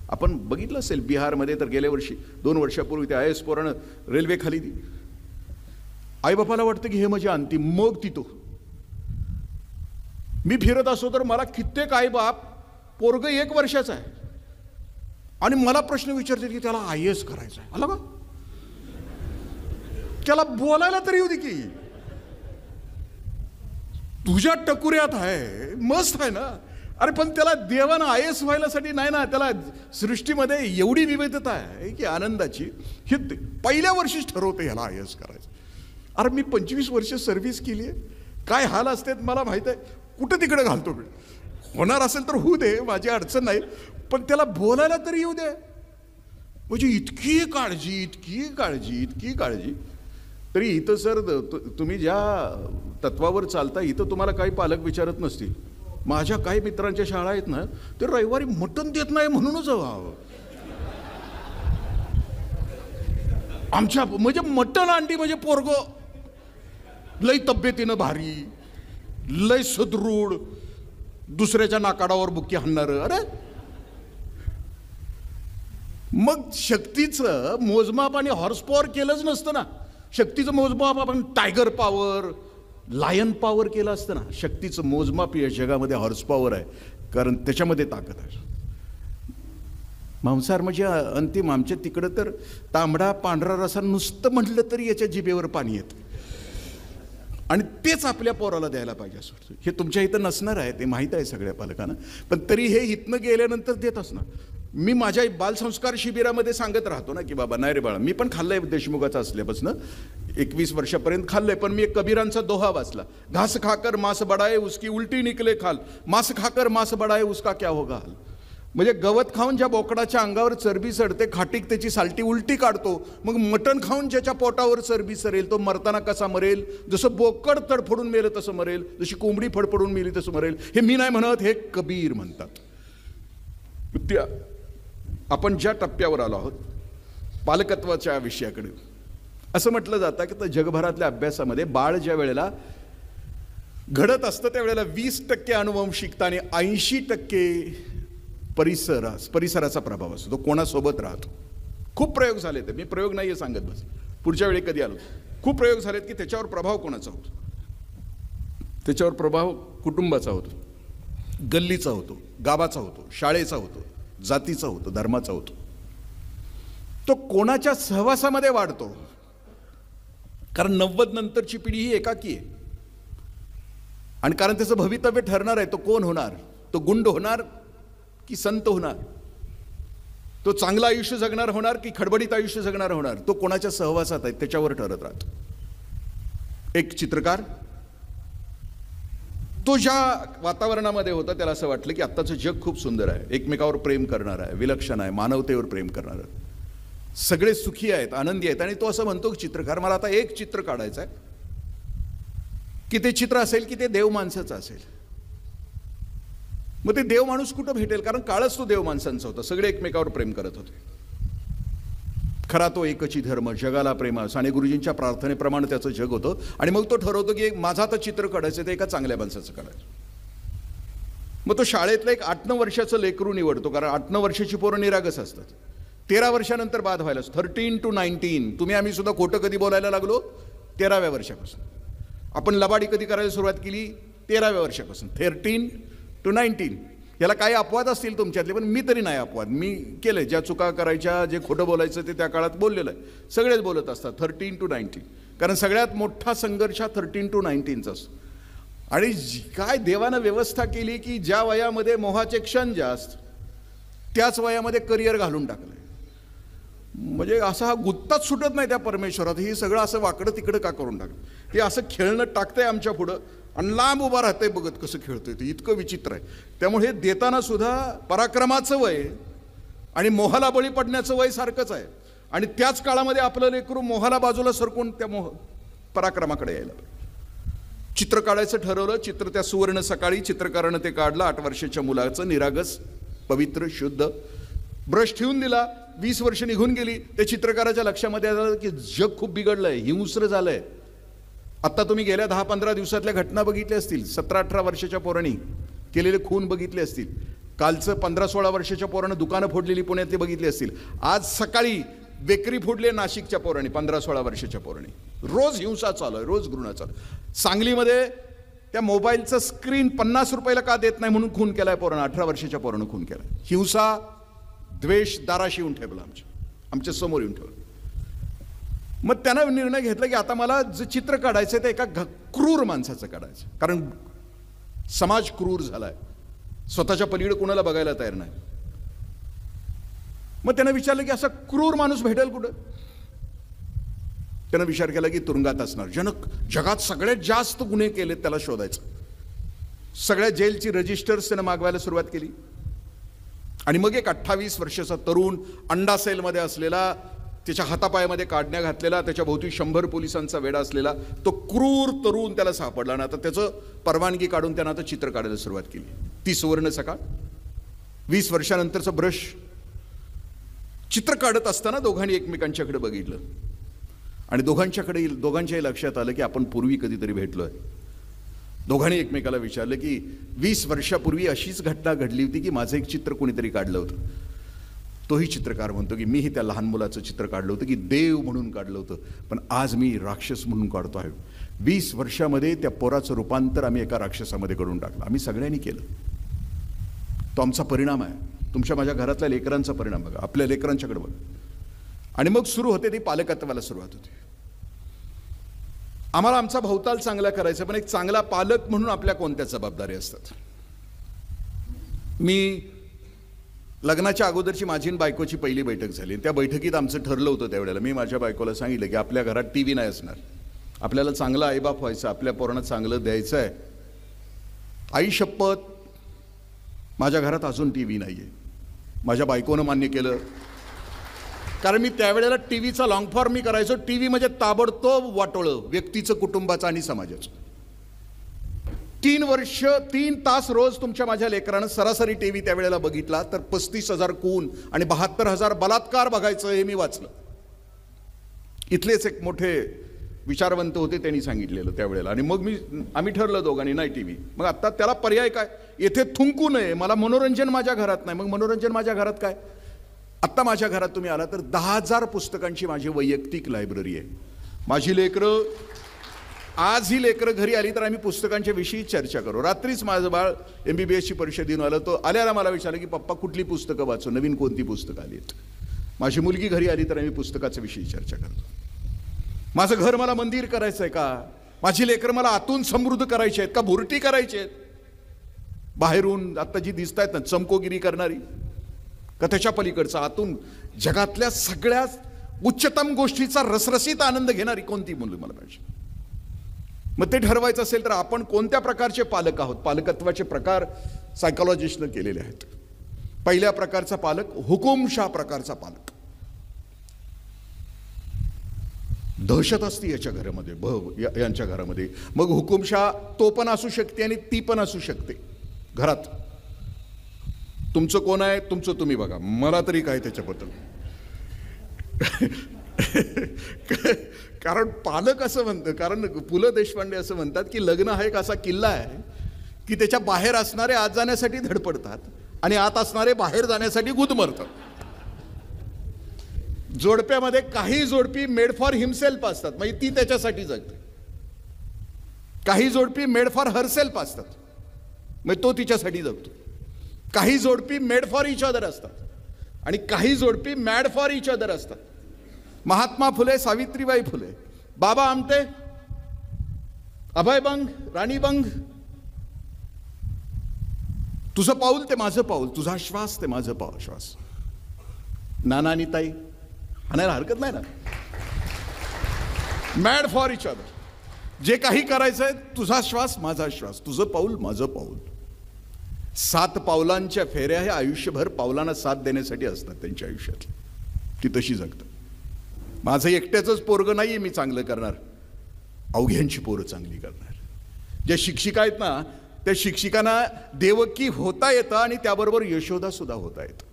Speaker 1: आपण बघितलं असेल बिहारमध्ये तर गेल्या वर्षी 2 वर्षापूर्वी त्या IAS पोरानं रेल्वे खाली दिली. आई बापाला वाटतं की हे म्हणजे अंतिम. मग तिथं मी फिरत असो तर मला कित्येक आई बाप, पोरग 1 वर्षाचा आहे आणि मला प्रश्न विचारते की त्याला IAS करायचं आहे. आला का? त्याला बोलायला तरी येऊ दे की, तुझ्या टकुऱ्यात आहे, मस्त आहे ना. अरे पण त्याला देवानं IAS व्हायलासाठी नाही ना, त्याला सृष्टीमध्ये एवढी विविधता आहे की आनंदाची, हे पहिल्या वर्षीच ठरवते ह्याला IAS करायचं. अरे मी 25 वर्ष सर्व्हिस केली आहे, काय हाल असते मला माहित आहे. कुठं तिकडे घालतो मी, होणार असेल तर होऊ दे, माझी अडचण नाही, पण त्याला बोलायला तरी येऊ दे. म्हणजे इतकी काळजी, इतकी काळजी, इतकी काळजी. तरी इथं सर तुम्ही ज्या तत्वावर चालता, इथं तुम्हाला काही पालक विचारत नसतील. माझ्या काही मित्रांच्या शाळा आहेत ना, ते रविवारी मटण देत नाही म्हणूनच हवं. आमच्या म्हणजे मटण अंडी म्हणजे पोरग लय तब्येतीनं भारी, लय सदृढ, दुसऱ्याच्या नाकाडावर बुक्की हाणणार. अरे मग शक्तीचं मोजमाप आणि हॉर्स पॉवर केलंच नसतं ना. शक्तीचं मोजमाप आपण टायगर पॉवर, लायन पॉवर केलं असतं ना. शक्तीचं मोजमाप या जगामध्ये हॉर्स पॉवर आहे, कारण त्याच्यामध्ये ताकद आहे. मांसाहार म्हणजे अंतिम. आमच्या तिकडं तर तांबडा पांढरा रसा नुसतं म्हटलं तरी याच्या जिभेवर पाणी येतं, आणि तेच आपल्या पोराला द्यायला पाहिजे असं. हे तुमच्या इथं नसणार आहे, ते माहीत आहे सगळ्या पालकांना, पण तरी हे इथनं गेल्यानंतर देत असणार. मी माझ्या बालसंस्कार शिबिरामध्ये सांगत राहतो ना की बाबा नाही रे बाळा, मी पण खाल्लंय देशमुखाचा असल्यापासून 21 वर्षापर्यंत खाल्लंय, पण मी एक कबीरांचा दोहा वाचला, घास खाकर मांस बडाए उसकी उलटी निकले खाल, मांस खाकर मांस बडाए उसका क्या होगा हाल. म्हणजे गवत खाऊन ज्या बोकडाच्या अंगावर चरबी चढते, खाटीक त्याची सालटी उलटी काढतो, मग मटण खाऊन ज्याच्या पोटावर चरबी सरेल तो मरताना कसा मरेल? जसं बोकड तडफडून मेलं तसं मरेल, जशी कोंबडी फडफडून मेली तसं मरेल. हे मी नाही म्हणत, हे कबीर म्हणतात. त्या आपण ज्या टप्प्यावर आलो आहोत पालकत्वाच्या विषयाकडे, असं म्हटलं जातं की तर जगभरातल्या अभ्यासामध्ये बाळ ज्या वेळेला घडत असतं त्यावेळेला 20% अनुवंशिकता आणि 80% परिसराचा प्रभाव असतो. तो कोणासोबत राहतो. खूप प्रयोग झाले, ते मी प्रयोग नाही सांगत, बस पुढच्या वेळी कधी आलो. खूप प्रयोग झालेत की त्याच्यावर प्रभाव कोणाचा होतो. त्याच्यावर प्रभाव कुटुंबाचा होतो, गल्लीचा होतो, गावाचा होतो, शाळेचा होतो, जातीचा होतो, धर्माचा होतो. तो कोणाच्या सहवासामध्ये वाढतो, कारण 90 नंतरची पिढी ही एकाकी आहे. आणि कारण त्याचं भवितव्य ठरणार आहे, तो कोण होणार, तो गुंड होणार की संत होणार, तो चांगलं आयुष्य जगणार होणार की खडबडीत आयुष्य जगणार होणार, तो कोणाच्या सहवासात आहे त्याच्यावर ठरत राहतो. एक चित्रकार तो ज्या वातावरणामध्ये होता त्याला असं वाटलं की आत्ताचं जग खूप सुंदर आहे, एकमेकावर प्रेम करणार आहे, विलक्षण आहे, मानवतेवर प्रेम करणार आहे, सगळे सुखी आहेत, आनंदी आहेत. आणि तो असं म्हणतो चित्रकार, मला आता एक चित्र काढायचं आहे की ते चित्र असेल की ते देव माणसाचं असेल. मग ते देव माणूस कुठं भेटेल, कारण काळच तो देव माणसांचा होता, सगळे एकमेकावर प्रेम करत होते. खरा तो एकची धर्म जगाला प्रेम, साने गुरुजींच्या प्रार्थनेप्रमाणे त्याचं जग होतं. आणि मग तो ठरवतो की माझा तर चित्र काढायचं ते एका चांगल्या माणसाचं काढायचं. मग तो शाळेतलं एक 8-9 वर्षाचं लेकरू निवडतो, कारण 8-9 वर्षाची पोरं निरागस असतात. 13 वर्षानंतर बाद व्हायला, 13 to 19, तुम्ही आम्ही सुद्धा खोटं कधी बोलायला लागलो 13व्या वर्षापासून. आपण लबाडी कधी करायला सुरुवात केली 13व्या वर्षापासून, 13 to 19. याला काही अपवाद असतील तुमच्यातले, पण मी तरी नाही अपवाद. मी केलंय, ज्या चुका करायच्या, जे खोटं बोलायचं ते त्या काळात बोललेलं आहे. सगळेच बोलत असतात 13 to 19, कारण सगळ्यात मोठा संघर्ष 13 to 19चा असतो. आणि काय देवानं व्यवस्था केली की ज्या वयामध्ये मोहाचे क्षण जास्त, त्याच वयामध्ये करिअर घालून टाकलंय. म्हणजे असा हा गुत्ताच सुटत नाही त्या परमेश्वरात. हे सगळं असं वाकडं तिकडं का करून टाकलं, हे असं खेळणं टाकतंय आमच्या पुढं आणि लांब उभा राहतंय बघत कसं खेळतोय ते, इतकं विचित्र आहे. त्यामुळे हे देताना सुद्धा पराक्रमाचं वय आणि मोहाला बळी पडण्याचं वय सारखंच आहे. आणि त्याच काळामध्ये आपलं लेकरू मोहाला बाजूला सरकून त्या पराक्रमाकडे यायला. चित्र काढायचं ठरवलं, चित्र त्या सुवर्ण सकाळी चित्रकारानं ते काढलं. 8 वर्षाच्या मुलाचं, निरागस, पवित्र, शुद्ध. ब्रश ठेवून दिला. 20 वर्ष निघून गेली. त्या चित्रकाराच्या लक्षामध्ये आलं की जग खूप बिघडलंय, हिंस्र झालंय. आत्ता तुम्ही गेल्या 10-15 दिवसातल्या घटना बघितल्या असतील. 17-18 वर्षाच्या पोरांनी केलेले खून बघितले असतील. कालचं 15-16 वर्षाच्या पोरानं दुकानं फोडलेली पुण्यातली बघितली असतील. आज सकाळी बेकरी फोडली नाशिकच्या पोरांनी, 15-16 वर्षाच्या पोरांनी. रोज हिंसा चालू आहे, रोज घृणा चालू आहे. सांगलीमध्ये त्या मोबाईलचं स्क्रीन 50 रुपयाला का देत नाही म्हणून खून केलाय पोरानं, 18 वर्षाच्या पोरानं खून केलाय. हिंसा, द्वेष दाराशी येऊन ठेवला, आमच्या समोर येऊन ठेवलं. मग त्यानं निर्णय घेतला की आता मला जे चित्र काढायचं ते एका क्रूर माणसाचं काढायचं, कारण समाज क्रूर झालाय, स्वतःच्या पलीकडे कुणाला बघायला तयार नाही. मग त्यानं विचारलं की असा क्रूर माणूस भेटेल कुठं. त्यानं विचार केला की तुरुंगात असणार. जगात सगळ्यात जास्त गुन्हे केलेत त्याला शोधायचं. सगळ्या जेलची रजिस्टर्स त्यानं मागवायला सुरुवात केली. आणि मग एक 28 वर्षाचा तरुण, अंडा सेलमध्ये असलेला, त्याच्या हातापायामध्ये काढण्या घातलेला, त्याच्या भोवती 100 पोलिसांचा वेढा असलेला तो क्रूर तरुण त्याला सापडला. आणि आता त्याचं परवानगी काढून त्यानं आता चित्र काढायला सुरुवात केली. ती सुवर्ण सकाळ, 20 वर्षानंतरचं ब्रश. चित्र काढत असताना दोघांनी एकमेकांच्याकडे बघितलं आणि दोघांच्याही लक्षात आलं की आपण पूर्वी कधीतरी भेटलोय. दोघांनी एकमेकाला विचारलं की 20 वर्षापूर्वी अशीच घटना घडली होती की माझं एक चित्र कोणीतरी काढलं होतं. तोही चित्रकार म्हणतो की मीही त्या लहान मुलाचं चित्र काढलं होतं की देव म्हणून काढलं होतं, पण आज मी राक्षस म्हणून काढतो आहे. 20 वर्षामध्ये त्या पोराचं रूपांतर आम्ही एका राक्षसामध्ये करून टाकलं. आम्ही सगळ्यांनी केलं. तो आमचा परिणाम आहे. तुमच्या माझ्या घरातल्या लेकरांचा परिणाम बघा, आपल्या लेकरांच्याकडे बघा. आणि मग सुरू होते ती पालकत्वाला सुरुवात होते. आम्हाला आमचा भोवताल चांगला करायचा, पण एक चांगला पालक म्हणून आपल्या कोणत्या जबाबदारी असतात. मी लग्नाच्या अगोदरची माझी बायकोची पहिली बैठक झाली. त्या बैठकीत आमचं ठरलं होतं त्यावेळेला, मी माझ्या बायकोला सांगितलं की आपल्या घरात टीव्ही नाही असणार, आपल्याला चांगला आईबाप व्हायचं, आपल्या पोरांना चांगलं द्यायचं आहे. आई शपथ, माझ्या घरात अजून टीव्ही नाही आहे. माझ्या बायकोनं मान्य केलं, कारण मी त्यावेळेला टीव्हीचा लॉंग फॉर्म मी करायचो. टीव्ही म्हणजे ताबडतोब वाटोळं व्यक्तीचं, कुटुंबाचं आणि समाजाचं. 3 तास रोज तुमच्या माझ्या लेकरानं सरासरी टीव्ही त्यावेळेला बघितला तर 35,000 खून आणि 72,000 बलात्कार बघायचं हे मी वाचलं. इथलेच एक मोठे विचारवंत होते, त्यांनी सांगितलेलं त्यावेळेला. आणि मग आम्ही ठरलं दोघांनी नाही टीव्ही. मग आता त्याला पर्याय काय, येथे थुंकू नये, मला मनोरंजन माझ्या घरात नाही. मग मनोरंजन माझ्या घरात काय, आत्ता माझ्या घरात तुम्ही आला तर 10,000 पुस्तकांची माझी वैयक्तिक लायब्ररी आहे. माझी लेकरं, आज ही लेकरं घरी आली तर आम्ही पुस्तकांच्या विषयी चर्चा करू. रात्रीच माझं बाळ MBBSची परीक्षा देऊन आलं, तो आल्याला मला विचारलं की पप्पा कुठली पुस्तकं वाचू, नवीन कोणती पुस्तकं आली आहेत. माझी मुलगी घरी आली तर आम्ही पुस्तकाच्या विषयी चर्चा करतो. माझं घर मला मंदिर करायचं आहे का, माझी लेकरं मला आतून समृद्ध करायची आहेत का भुरटी करायची आहेत, बाहेरून आत्ता जी दिसत आहेत ना चमकोगिरी करणारी, का त्याच्या पलीकडचा आतून जगातल्या सगळ्यात उच्चतम गोष्टीचा रसरशीत आनंद घेणारी कोणती मुलं मला पाहिजे. मग ते ठरवायचं असेल तर आपण कोणत्या प्रकारचे पालक आहोत. पालकत्वाचे प्रकार सायकोलॉजिस्टनं केलेले आहेत. पहिल्या प्रकारचा पालक हुकुमशाह प्रकारचा पालक. दहशत असते याच्या घरामध्ये, यांच्या घरामध्ये. मग हुकुमशाह तो पण असू शकते आणि ती पण असू शकते घरात. तुमचं कोण आहे तुमचं तुम्ही बघा, मला तरी काय त्याच्याबद्दल. कारण पालक असं म्हणतं, कारण पु ल देशपांडे असं म्हणतात की लग्न हा एक असा किल्ला आहे की त्याच्या बाहेर असणारे आत जाण्यासाठी धडपडतात आणि आत असणारे बाहेर जाण्यासाठी गुदमरतात. जोडप्यामध्ये काही जोडपी मेड फॉर हिमसेल्फ असतात, म्हणजे ती त्याच्यासाठी जगते. काही जोडपी मेड फॉर हरसेल्फ असतात, म्हणजे तो तिच्यासाठी जगतो. काही जोडपी मेड फॉर इच अदर असतात आणि काही जोडपी मॅड फॉर इच अदर असतात. महात्मा फुले, सावित्रीबाई फुले, बाबा आमटे, अभय बंग, राणी बंग. तुझं पाऊल ते माझं पाऊल, तुझा श्वास ते माझं श्वास. नाना आणि ताई म्हणायला हरकत नाही ना. Mad for each other. जे काही करायचंय, तुझा श्वास माझा श्वास, तुझं पाऊल माझं पाऊल. 7 पावलांच्या फेऱ्या हे आयुष्यभर पावलांना साथ देण्यासाठी असतात त्यांच्या आयुष्यात. ती तशी जगतात. माझं एकट्याचंच पोरगं नाहीये मी चांगलं करणार, अवघ्यांची पोरं चांगली करणार. ज्या शिक्षिका आहेत ना, त्या शिक्षिकांना देवकी होता येतं आणि त्याबरोबर यशोदा सुद्धा होता येतं.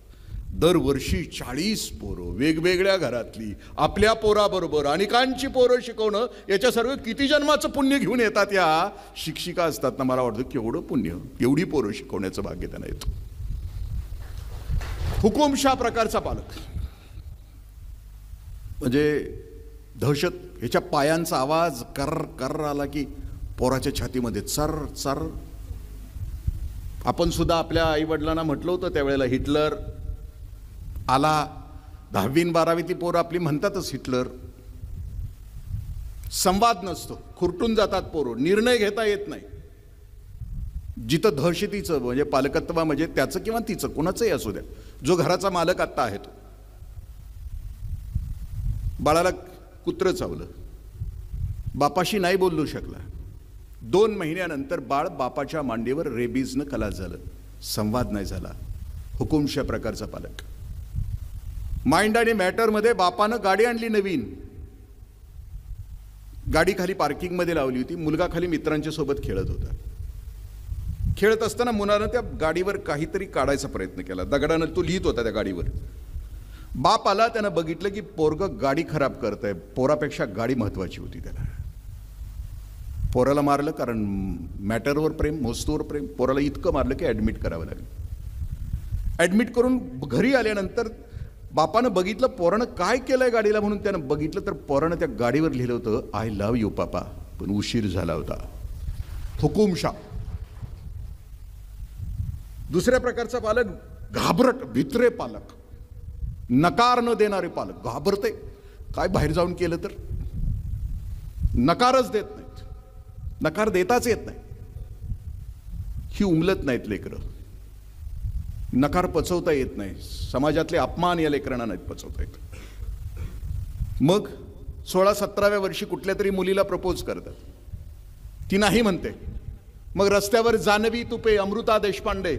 Speaker 1: दरवर्षी 40 पोरं वेगवेगळ्या घरातली आपल्या पोराबरोबर अनेकांची पोरं शिकवणं, याच्यासारखं किती जन्माचं पुण्य घेऊन येतात या शिक्षिका असतात ना. मला वाटतं केवढं पुण्य, एवढी पोरं शिकवण्याचं भाग्य त्यांना येतं. हुकुमशाह प्रकारचा पालक म्हणजे दहशत. ह्याच्या पायांचा आवाज कर्र कर्र आला की पोराच्या छातीमध्ये चर चर. आपण सुद्धा आपल्या आईवडिलांना म्हटलं होतं त्यावेळेला हिटलर आला. 10वी 12वी ती पोरं आपली म्हणतातच हिटलर. संवाद नसतो, खुरटून जातात पोरं, निर्णय घेता येत नाही. जिथं दहशतीचं म्हणजे पालकत्व म्हणजे त्याचं किंवा तिचं कोणाचंही असू द्या, जो घराचा मालक आत्ता आहे तो. बाळाला कुत्रं चावलं, बापाशी नाही बोलू शकला. 2 महिन्यानंतर बाळ बापाच्या मांडीवर रेबीजनं खलास झालं. संवाद नाही झाला. हुकुमशाह प्रकारचा पालक. माइंड आणि मॅटरमध्ये बापानं गाडी आणली नवीन. गाडी खाली पार्किंगमध्ये लावली होती. मुलगा खाली मित्रांच्या सोबत खेळत होता. खेळत असताना मुलानं त्या गाडीवर काहीतरी काढायचा प्रयत्न केला. दगडानं तो लिहित होता त्या गाडीवर. बाप आला, त्यानं बघितलं की पोरगं गाडी खराब करतंय. पोरापेक्षा गाडी महत्वाची होती त्याला. पोराला मारलं, कारण मॅटरवर प्रेम, वस्तूवर प्रेम. पोराला इतकं मारलं की ॲडमिट करावं लागलं. ॲडमिट करून घरी आल्यानंतर बापानं बघितलं पोरानं काय केलंय गाडीला, म्हणून त्यानं बघितलं तर पोरानं त्या गाडीवर लिहिलं होतं आय लव्ह यू पापा, पण उशीर झाला होता. हुकुमशाह. दुसऱ्या प्रकारचा पालक घाबरट भित्रे पालक. नकार न देणारे पालक. घाबरते काय बाहेर जाऊन केलं तर, नकारच देत नाहीत. नकार देताच येत नाही. ही उमलत नाहीत लेकरं. नकार पचवता येत नाही. समाजातले अपमान या लेकरांना नाहीत पचवता येत. मग 16-17व्या वर्षी कुठल्या तरी मुलीला प्रपोज करतात. ती नाही म्हणते. मग रस्त्यावर जानवी तुपे, अमृता देशपांडे.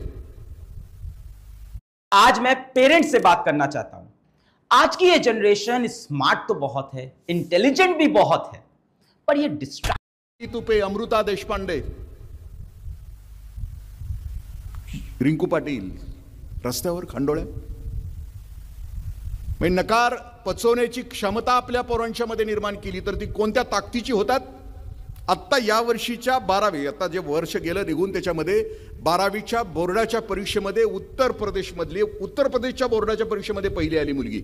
Speaker 3: आज मैं पेरेंट्स से बात करना चाहता हूं. आज की ये जनरेशन स्मार्ट तो बहुत है, इंटेलिजेंट भी बहुत है, पर ये डिस्ट्रैक्ट.
Speaker 1: तुपे, अमृता देशपांडे, रिंकू पाटील रस्त्यावर खंडोळ्या. म्हणजे नकार पचवण्याची क्षमता आपल्या पोरांच्या मध्ये निर्माण केली तर ती कोणत्या ताकदीची होतात. आत्ता या वर्षीच्या 12वी, आता जे वर्ष गेलं निघून, त्याच्यामध्ये 12वीच्या बोर्डाच्या परीक्षेमध्ये उत्तर प्रदेशच्या बोर्डाच्या परीक्षेमध्ये पहिली आली मुलगी.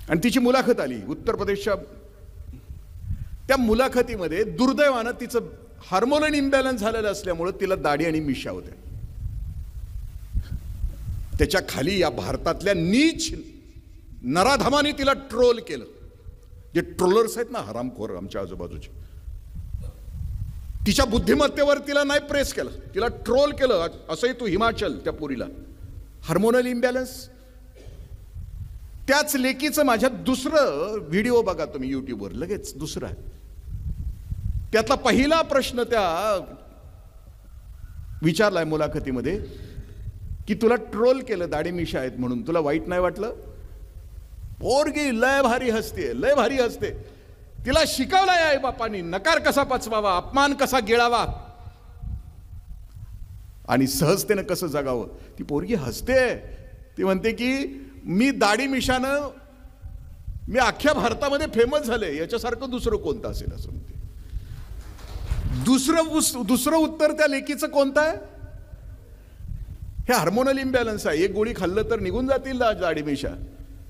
Speaker 1: आणि तिची मुलाखत आली उत्तर प्रदेशच्या. त्या मुलाखतीमध्ये दुर्दैवानं तिचं हार्मोन इम्बॅलन्स झालेलं असल्यामुळे तिला दाढी आणि मिशा होत्या. त्याच्या खाली या भारतातल्या नीच नराधमाने तिला ट्रोल केलं. जे ट्रोलर्स आहेत ना, हरामखोर आमच्या आजूबाजूचे, तिच्या बुद्धिमत्तेवर तिला नाही प्रेस केलं, तिला ट्रोल केलं. असंही तू हिमाचल त्या पुरीला. Hormonal imbalance. त्याच लेकीचं माझ्या दुसरं व्हिडिओ बघा तुम्ही युट्यूबवर, लगेच दुसरा. त्यातला पहिला प्रश्न त्या विचारलाय मुलाखतीमध्ये की तुला ट्रोल केलं दाढी मिशा आहेत म्हणून, तुला वाईट नाही वाटलं? पोरगी लय भारी हसते, लय भारी हसते, तिला शिकवलंय आई बापांनी नकार कसा पचवावा, अपमान कसा गिळावा आणि सहजतेनं कसं जगावं. ती पोरगी हसते, ती म्हणते की मी दाढी मिशानं मी अख्ख्या भारतामध्ये फेमस झाले, याच्यासारखं दुसरं कोणतं असेल असं म्हणते. दुसरं उत्तर त्या लेकीचं कोणतं आहे? हे हार्मोनल इम्बॅलन्स आहे. एक गोळी खाल्लं तर निघून जातील दाढी मिशा,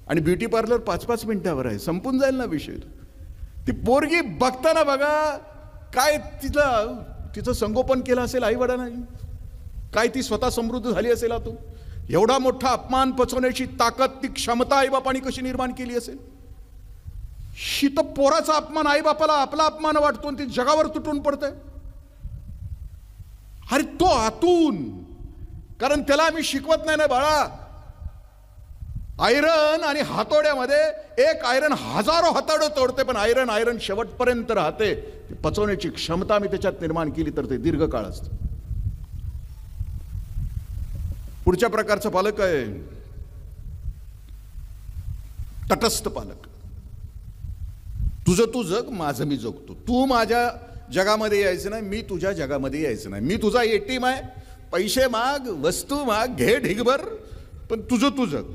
Speaker 1: आणि ब्युटी पार्लर 5-5 मिनिटावर आहे, संपून जाईल ना विषय. ती पोरगी बघताना बघा काय तिचं संगोपन केलं असेल आई वडिलांनी, काय ती स्वतः समृद्ध झाली असेल. आतून एवढा मोठा अपमान पचवण्याची ताकद, ती क्षमता आई बापांनी कशी निर्माण केली असेल. शीत पोराचा अपमान आई बापाला आपला अपमान वाटतो आणि ती जगावर तुटून पडतंय. अरे तो आतून, कारण त्याला आम्ही शिकवत नाही ना बाळा. आयरन आणि हातोड्यामध्ये एक आयरन हजारो हातोडे तोडते, पण आयरन शेवटपर्यंत राहते. पचवण्याची क्षमता आम्ही त्याच्यात निर्माण केली तर ते दीर्घकाळ असतं. पुढच्या प्रकारचा पालक आहे तटस्थ पालक. तुझं तू जग, माझं मी जगतो. तू माझ्या जगामध्ये यायचं नाही, मी तुझ्या जगामध्ये यायचं नाही. मी तुझा एटीम आहे, पैसे माग, वस्तू माग, घे ढिगभर, पण तुझं तू जग.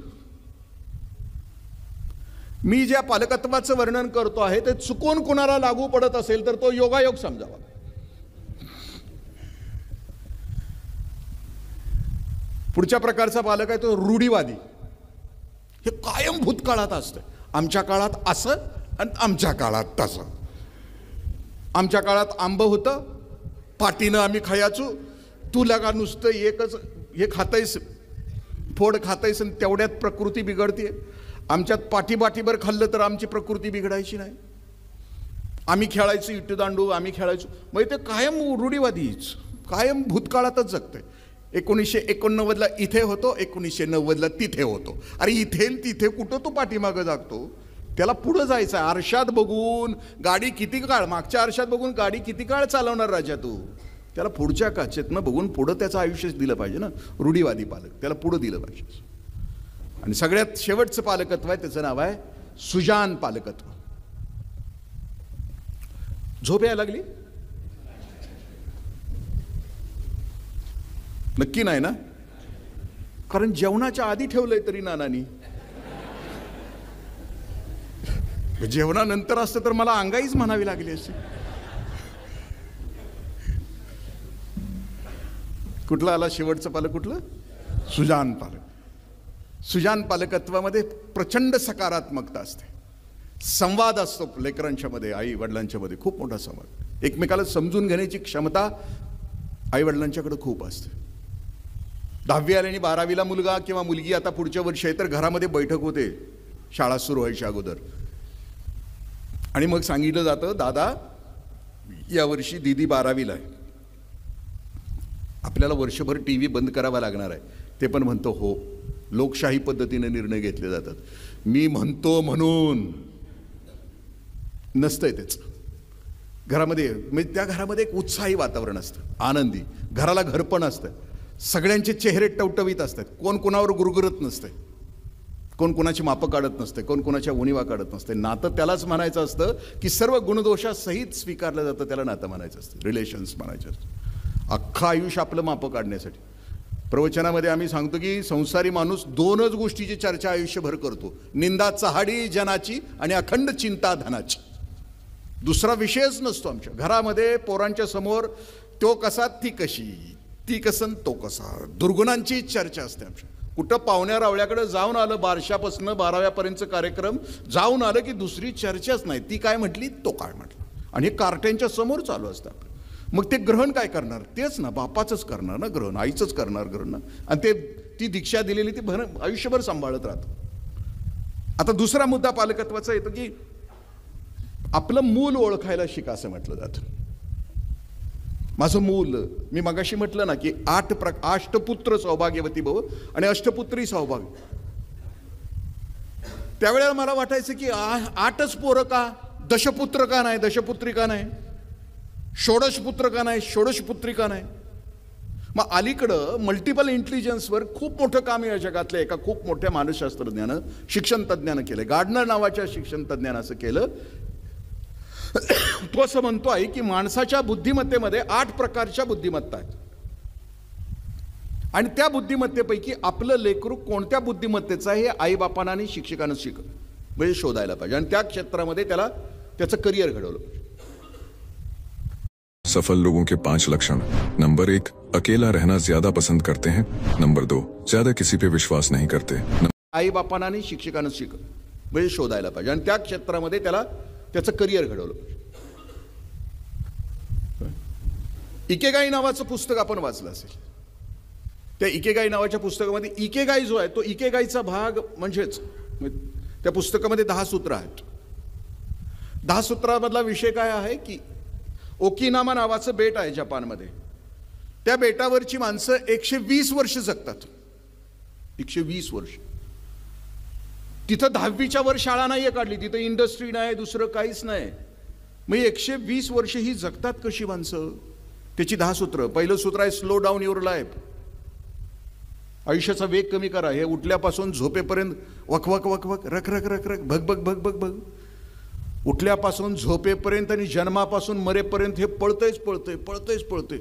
Speaker 1: मी ज्या पालकत्वाचं वर्णन करतो आहे ते चुकून कुणाला लागू पडत असेल तर तो योगायोग समजावा. पुढच्या प्रकारचा पालक आहे तो रूढीवादी. हे कायम भूतकाळात असतं. आमच्या काळात असं आणि आमच्या काळात तसं. आमच्या काळात आंब होतं, पाटीनं आम्ही खायचो, तू लगा नुसतं एकच हे खातायस, फोड खातायस आणि तेवढ्यात प्रकृती बिघडते. आमच्यात पाठीभर खाल्लं तर आमची प्रकृती बिघडायची नाही. आम्ही खेळायचो इट्टूदांडू, आम्ही खेळायचो. मग ते कायम रूढीवादीच, कायम भूतकाळातच जगतंय. 1989ला इथे होतो, 1990ला तिथे होतो. अरे इथे तिथे कुठं तू पाठीमागं जागतो? त्याला पुढं जायचं आहे. आरशात बघून गाडी किती काळ, मागच्या आरशात बघून गाडी किती काळ चालवणार राजा तू? त्याला पुढच्या काचेतनं बघून पुढं त्याचं आयुष्य दिलं पाहिजे ना. रूढीवादी पालक, त्याला पुढं दिलं पाहिजे. आणि सगळ्यात शेवटचं पालकत्व आहे, त्याचं नाव आहे सुजान पालकत्व. झोप यायला लागली? नक्की नाही ना? कारण जेवणाच्या आधी ठेवलंय तरी नानानी. जेवणानंतर असतं तर मला अंगाईच म्हणावी लागली असते. कुठला आला शेवटचं पालक? कुठलं? सुजान पालक. सुजान पालकत्वामध्ये प्रचंड सकारात्मकता असते. संवाद असतो लेकरांच्या मध्ये, आई वडिलांच्या मध्ये खूप मोठा संवाद. एकमेकाला समजून घेण्याची क्षमता आई वडिलांच्याकडे खूप असते. 10वी आल्याने 12वीला मुलगा किंवा मुलगी आता पुढच्या वर्षी आहे तर घरामध्ये बैठक होते शाळा सुरू व्हायच्या अगोदर. आणि मग सांगितलं जातं, दादा यावर्षी दीदी 12वीला आहे, आपल्याला वर्षभर टीव्ही बंद करावा लागणार आहे. ते पण म्हणतो हो. लोकशाही पद्धतीने निर्णय घेतले जातात. मी म्हणतो म्हणून नसतंय त्याचं. घरामध्ये म्हणजे त्या घरामध्ये एक उत्साही वातावरण असतं, आनंदी. घराला घरपण असतं. सगळ्यांचे चेहरे टवटवीत असतात. कोण कोणावर गुरगुरत नसते, कोण कोणाची मापं काढत नसते, कोण कोणाच्या उणीवा काढत नसते. नातं त्यालाच म्हणायचं असतं की सर्व गुणदोषासहित स्वीकारलं जातं, त्याला नातं म्हणायचं असतं, रिलेशन्स म्हणायचं असतं. अख्खं आयुष्य आपलं मापं काढण्यासाठी. प्रवचनामध्ये आम्ही सांगतो की संसारी माणूस 2च गोष्टीची चर्चा आयुष्यभर करतो, निंदा चहाडी जनाची आणि अखंड चिंता धनाची. दुसरा विषयच नसतो आमच्या घरामध्ये. पोरांच्या समोर तो कसा, ती कशी, ती कसन, तो कसा, दुर्गुणांची चर्चा असते आमच्या. कुठं पाहुण्या रावळ्याकडे जाऊन आलं, 12शापासून 12व्यापर्यंतचा कार्यक्रम जाऊन आलं की दुसरी चर्चाच नाही. ती काय म्हटली, तो काय म्हटलं, आणि हे कार्ट्यांच्या समोर चालू असतं आपलं. मग ते ग्रहण काय करणार? तेच ना, बापाचंच करणार ना ग्रहण, आईचंच करणार ग्रहण ना. आणि ती दीक्षा दिलेली ती आयुष्यभर सांभाळत राहतं. आता दुसरा मुद्दा पालकत्वाचा येतो की आपलं मूल ओळखायला शिका असं म्हटलं जातं. माझं मूल, मी मगाशी म्हटलं ना की 8 पुत्र सौभाग्यवती भव आणि अष्टपुत्री सौभाग्य. त्यावेळेला मला वाटायचं की 8च पोरं का, दशपुत्र का नाही, दशपुत्री का नाही? षोडशपुत्र का नाही, षोडशपुत्री का नाही? मग अलीकडं मल्टिपल इंटेलिजन्सवर खूप मोठं काम या जगातल्या एका खूप मोठ्या मानसशास्त्रज्ञानं, शिक्षण तज्ज्ञानं केलं. गार्डनर नावाच्या शिक्षण तज्ज्ञानं असं केलं. तो असं म्हणतो आहे की माणसाच्या बुद्धिमत्तेमध्ये 8 प्रकारच्या बुद्धिमत्ता आहेत आणि त्या बुद्धिमत्तेपैकी आपलं लेकरू कोणत्या बुद्धिमत्तेचं आहे हे आईबापांना आणि शिक्षकांना म्हणजे शोधायला पाहिजे आणि त्या क्षेत्रामध्ये त्याला त्याचं करिअर घडवलं पाहिजे.
Speaker 4: सफल लोगों के 5 लक्षण. नंबर 1, अकेला रहना ज्यादा पसंद करते हैं. नंबर 2, ज्यादा किसी पे विश्वास नहीं करते.
Speaker 1: आईबापांना आणि शिक्षकांना म्हणजे शोधायला पाहिजे आणि त्या क्षेत्रामध्ये त्याला त्याचं करिअर घडवलं पाहिजे. इकेगाई नावाचं पुस्तक आपण वाचलं असेल. त्या इकेगाई नावाच्या पुस्तकामध्ये इकेगाई जो आहे तो इकेगाईचा भाग म्हणजेच त्या पुस्तकामध्ये 10 सूत्र आहेत. 10 सूत्रामधला विषय काय आहे की ओकिनामा नावाचं बेट आहे जपानमध्ये. त्या बेटावरची माणसं 120 वर्ष जगतात. 120 वर्ष. तिथं 10वीच्या वर शाळा नाहीये काढली, तिथं इंडस्ट्री नाही, दुसरं काहीच नाही. मग 120 वर्ष ही जगतात कशी माणसं? त्याची 10 सूत्र. पहिलं सूत्र आहे स्लो डाऊन युअर लाईफ. आयुष्याचा वेग कमी करा. हे उठल्यापासून झोपेपर्यंत वकवक वकवक रख रख रख रख भग भग भग भग भग. उठल्यापासून झोपेपर्यंत आणि जन्मापासून मरेपर्यंत हे पळतंयच पळतंय पळतंयच पळतंय.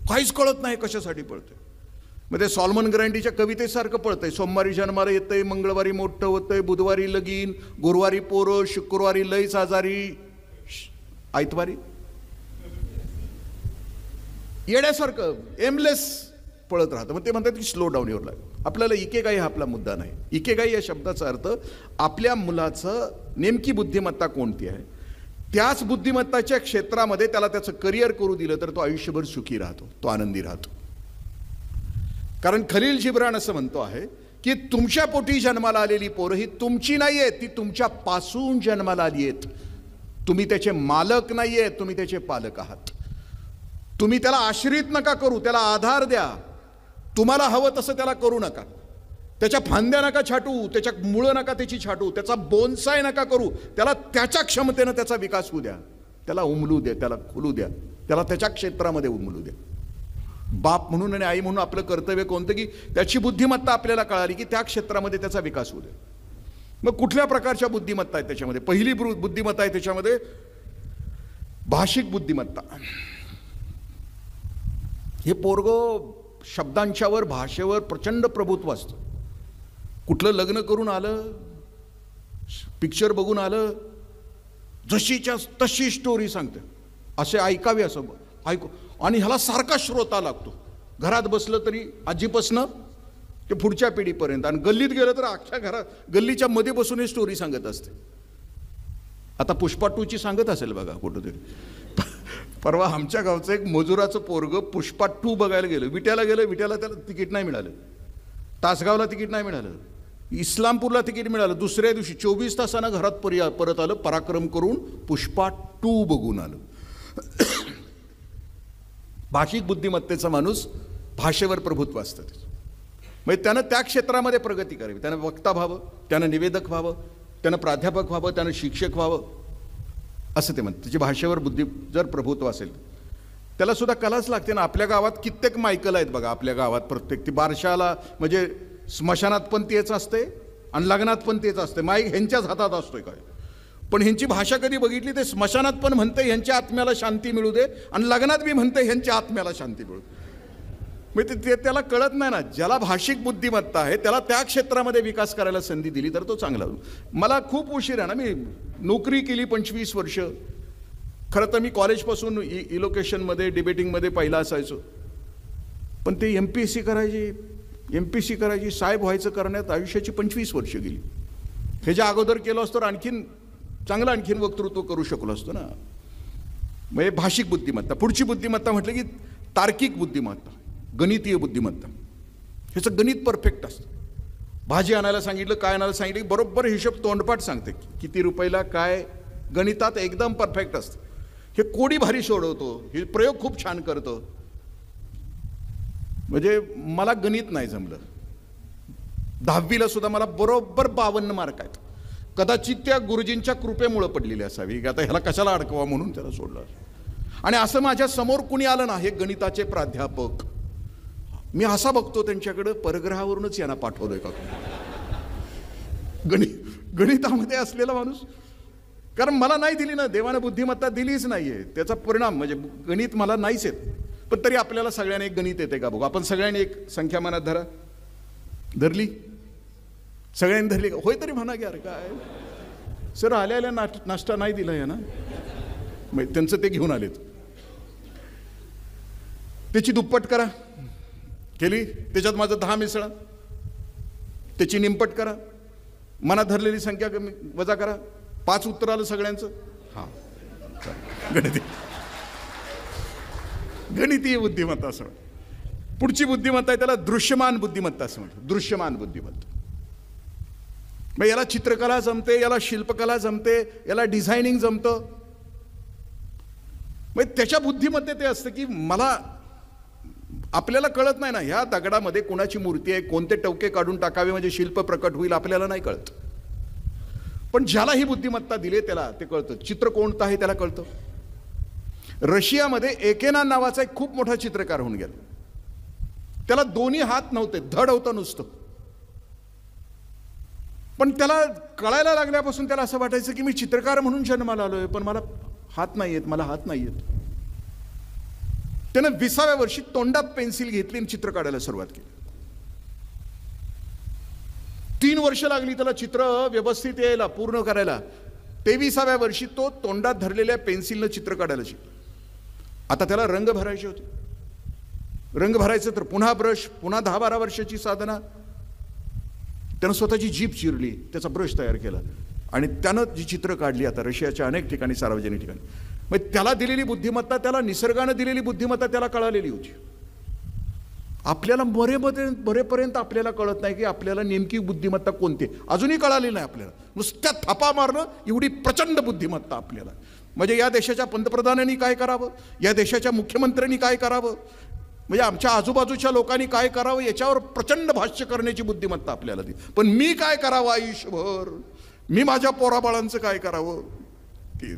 Speaker 1: काहीच कळत नाही कशासाठी पळतंय. मग ते सॉल्मन ग्रँडीच्या कवितेसारखं पळतंय. सोमवारी जन्माला येतंय, मंगळवारी मोठं होतंय, बुधवारी लगीन, गुरुवारी पोरं, शुक्रवारी लईच आजारी, आयतवारी येण्यासारखं एमलेस पळत राहतं. मग ते म्हणतात की स्लो डाऊन युअर लाईफ. आपल्याला इकेगाई हा आपला मुद्दा नाही. इकेगाई या शब्दाचा अर्थ आपल्या मुलाचं नेमकी बुद्धिमत्ता कोणती आहे, त्याच बुद्धिमत्ताच्या क्षेत्रामध्ये त्याला त्याचं करिअर करू दिलं तर तो आयुष्यभर सुखी राहतो, तो आनंदी राहतो. कारण खलील जिब्रान असं म्हणतो आहे की तुमच्या पोटी जन्माला आलेली पोरं ही तुमची नाही आहेत, ती तुमच्यापासून जन्माला आली आहेत. तुम्ही त्याचे मालक नाही आहेत, तुम्ही त्याचे पालक आहात. तुम्ही त्याला आश्रित नका करू, त्याला आधार द्या. तुम्हाला हवं तसं त्याला करू नका. त्याच्या फांद्या नका छाटू, त्याच्या मुळं नका त्याची छाटू, त्याचा बोनसाय नका करू. त्याला त्याच्या क्षमतेनं त्याचा विकास होऊ द्या. त्याला उमलू द्या, त्याला खुलू द्या, त्याला त्याच्या क्षेत्रामध्ये उमलू द्या. बाप म्हणून आणि आई म्हणून आपलं कर्तव्य कोणतं की त्याची बुद्धिमत्ता आपल्याला कळाली की त्या क्षेत्रामध्ये त्याचा विकास होऊ द्या. मग कुठल्या प्रकारच्या बुद्धिमत्ता आहेत त्याच्यामध्ये? पहिली बुद्धिमत्ता आहे त्याच्यामध्ये भाषिक बुद्धिमत्ता. हे पोरगं शब्दांच्यावर, भाषेवर प्रचंड प्रभुत्व असतं. कुठलं लग्न करून आलं, पिक्चर बघून आलं, जशीच्या तशी स्टोरी सांगते. असे ऐकावे असं ऐकू आणि ह्याला सारखा श्रोता लागतो. घरात बसलं तरी आजीपासनं ते पुढच्या पिढीपर्यंत आणि गल्लीत गेलं तर अख्ख्या घरात गल्लीच्या मध्ये बसून ही स्टोरी सांगत असते. आता पुष्पा 2ची सांगत असेल बघा कुठंतरी. परवा आमच्या गावचं एक मजुराचं पोरग पुष्पा 2 बघायला गेलं. विट्याला गेलं, विट्याला त्याला तिकीट नाही मिळालं. तासगावला तिकीट नाही मिळालं. इस्लामपूरला तिकीट मिळालं. दुसऱ्या दिवशी 24 तासानं घरात परत आलं. पराक्रम करून पुष्पा 2 बघून आलं. भाषिक बुद्धिमत्तेचा माणूस भाषेवर प्रभुत्व असतं. म्हणजे त्यानं त्या क्षेत्रामध्ये प्रगती करावी. त्यानं वक्ता व्हावं, त्यानं निवेदक व्हावं, त्यानं प्राध्यापक व्हावं, त्यानं शिक्षक व्हावं असं ते म्हणतात. त्याची भाषेवर बुद्धी जर प्रभुत्व असेल त्याला सुद्धा कलाच लागते ना. आपल्या गावात कित्येक मायकल आहेत बघा. आपल्या गावात प्रत्येक ती बारशाला म्हणजे स्मशानात पण तेच असते आणि लग्नात पण तेच असते. माईक ह्यांच्याच हातात असतोय काय. पण ह्यांची भाषा कधी बघितली ते स्मशानात पण म्हणते ह्यांच्या आत्म्याला शांती मिळू दे आणि लग्नात बी म्हणते ह्यांच्या आत्म्याला शांती मिळू दे. म्हणजे ते त्याला कळत नाही ना. ज्याला भाषिक बुद्धिमत्ता आहे त्याला त्या क्षेत्रामध्ये विकास करायला संधी दिली तर तो चांगला. मला खूप उशीर आहे ना. मी नोकरी केली 25 वर्ष. खरं तर मी कॉलेजपासून इलोकेशनमध्ये डिबेटिंगमध्ये पहिला असायचो. पण ते MPSC करायची साहेब व्हायचं करण्यात आयुष्याची 25 वर्ष गेली. ह्याच्या अगोदर केलं असतं तर आणखीन वक्तृत्व करू शकलो असतो ना. म्हणजे भाषिक बुद्धिमत्ता. पुढची बुद्धिमत्ता म्हटलं की तार्किक बुद्धिमत्ता, गणितीय बुद्धिमत्ता. ह्याचं गणित परफेक्ट असतं. भाजी आणायला सांगितलं, काय आणायला सांगितलं की बरोबर हिशोब तोंडपाठ सांगते. किती रुपयाला काय, गणितात एकदम परफेक्ट असतं. हे कोडी भारी सोडवतो. हे प्रयोग खूप छान करतो. म्हणजे मला गणित नाही जमलं. 10वीला सुद्धा मला बरोबर 52 मार्क आहेत. कदाचित त्या गुरुजींच्या कृपेमुळे पडलेली असावी की आता ह्याला कशाला अडकवा म्हणून त्याला सोडलं. आणि असं माझ्या समोर कुणी आलं ना, हे गणिताचे प्राध्यापक, मी असा बघतो त्यांच्याकडे, परग्रहावरूनच यांना पाठवलंय का गणितामध्ये असलेला माणूस. कारण मला नाही दिली ना, देवानं बुद्धिमत्ता दिलीच नाहीये, त्याचा परिणाम म्हणजे गणित मला नाहीच येत. पण तरी आपल्याला सगळ्यांना एक गणित येते का बघू. आपण सगळ्यांनी एक संख्या मनात धरली, सगळ्यांनी धरली का? होय तरी म्हणा की अरे काय सर आल्या नाश्ता नाही दिला या ना, मग त्यांचं ते घेऊन आलेत. त्याची दुप्पट करा, केली, त्याच्यात माझं 10 मिसळा, त्याची निमपट करा, मनात धरलेली संख्या कमी वजा करा, 5 उत्तर आलं सगळ्यांचं. हा, गणितीय बुद्धिमत्ता असं. पुढची बुद्धिमत्ता आहे त्याला दृश्यमान बुद्धिमत्ता असं म्हणतात. दृश्यमान बुद्धिमत्ता मग याला चित्रकला जमते, याला शिल्पकला जमते, याला डिझायनिंग जमतं. मग त्याच्या बुद्धीमध्ये ते असतं की मला, आपल्याला कळत नाही ना ह्या दगडामध्ये कोणाची मूर्ती आहे, कोणते टवके काढून टाकावे म्हणजे शिल्प प्रकट होईल, आपल्याला नाही कळत. पण ज्याला ही बुद्धिमत्ता दिली त्याला ते कळतं. चित्र कोणतं आहे त्याला कळतं. रशियामध्ये एकेनान नावाचा एक खूप मोठा चित्रकार होऊन गेला. त्याला दोन्ही हात नव्हते, धड होतं नुसतं. पण त्याला कळायला लागल्यापासून त्याला असं वाटायचं की मी चित्रकार म्हणून जन्माला आलोय, पण मला हात नाही येत, मला हात नाही येत. त्यानं 20व्या वर्षी तोंडात पेन्सिल घेतली आणि चित्र काढायला सुरुवात केली. 3 वर्ष लागली त्याला चित्र व्यवस्थित यायला, पूर्ण करायला. 23व्या वर्षी तो तोंडात धरलेल्या पेन्सिलनं चित्र काढायला शिकला. आता त्याला रंग भरायचे होते. रंग भरायचं तर पुन्हा ब्रश, पुन्हा 10-12 वर्षाची साधना. त्यानं स्वतःची जीभ चिरली, त्याचा ब्रश तयार केला आणि त्यानं जी चित्र काढली आता रशियाच्या अनेक ठिकाणी, सार्वजनिक ठिकाणी. मग त्याला दिलेली बुद्धिमत्ता, त्याला निसर्गानं दिलेली बुद्धिमत्ता त्याला कळालेली होती. आपल्याला बरेपर्यंत आपल्याला कळत नाही की आपल्याला नेमकी बुद्धिमत्ता कोणती, अजूनही कळाली नाही आपल्याला. नुसत्या थापा मारणं एवढी प्रचंड बुद्धिमत्ता आपल्याला. म्हणजे या देशाच्या पंतप्रधानांनी काय करावं, या देशाच्या मुख्यमंत्र्यांनी काय करावं, म्हणजे आमच्या आजूबाजूच्या लोकांनी काय करावं याच्यावर प्रचंड भाष्य करण्याची बुद्धिमत्ता आपल्याला दी. पण मी काय करावं आयुष्यभर, मी माझ्या पोराबाळांचं काय करावं, ते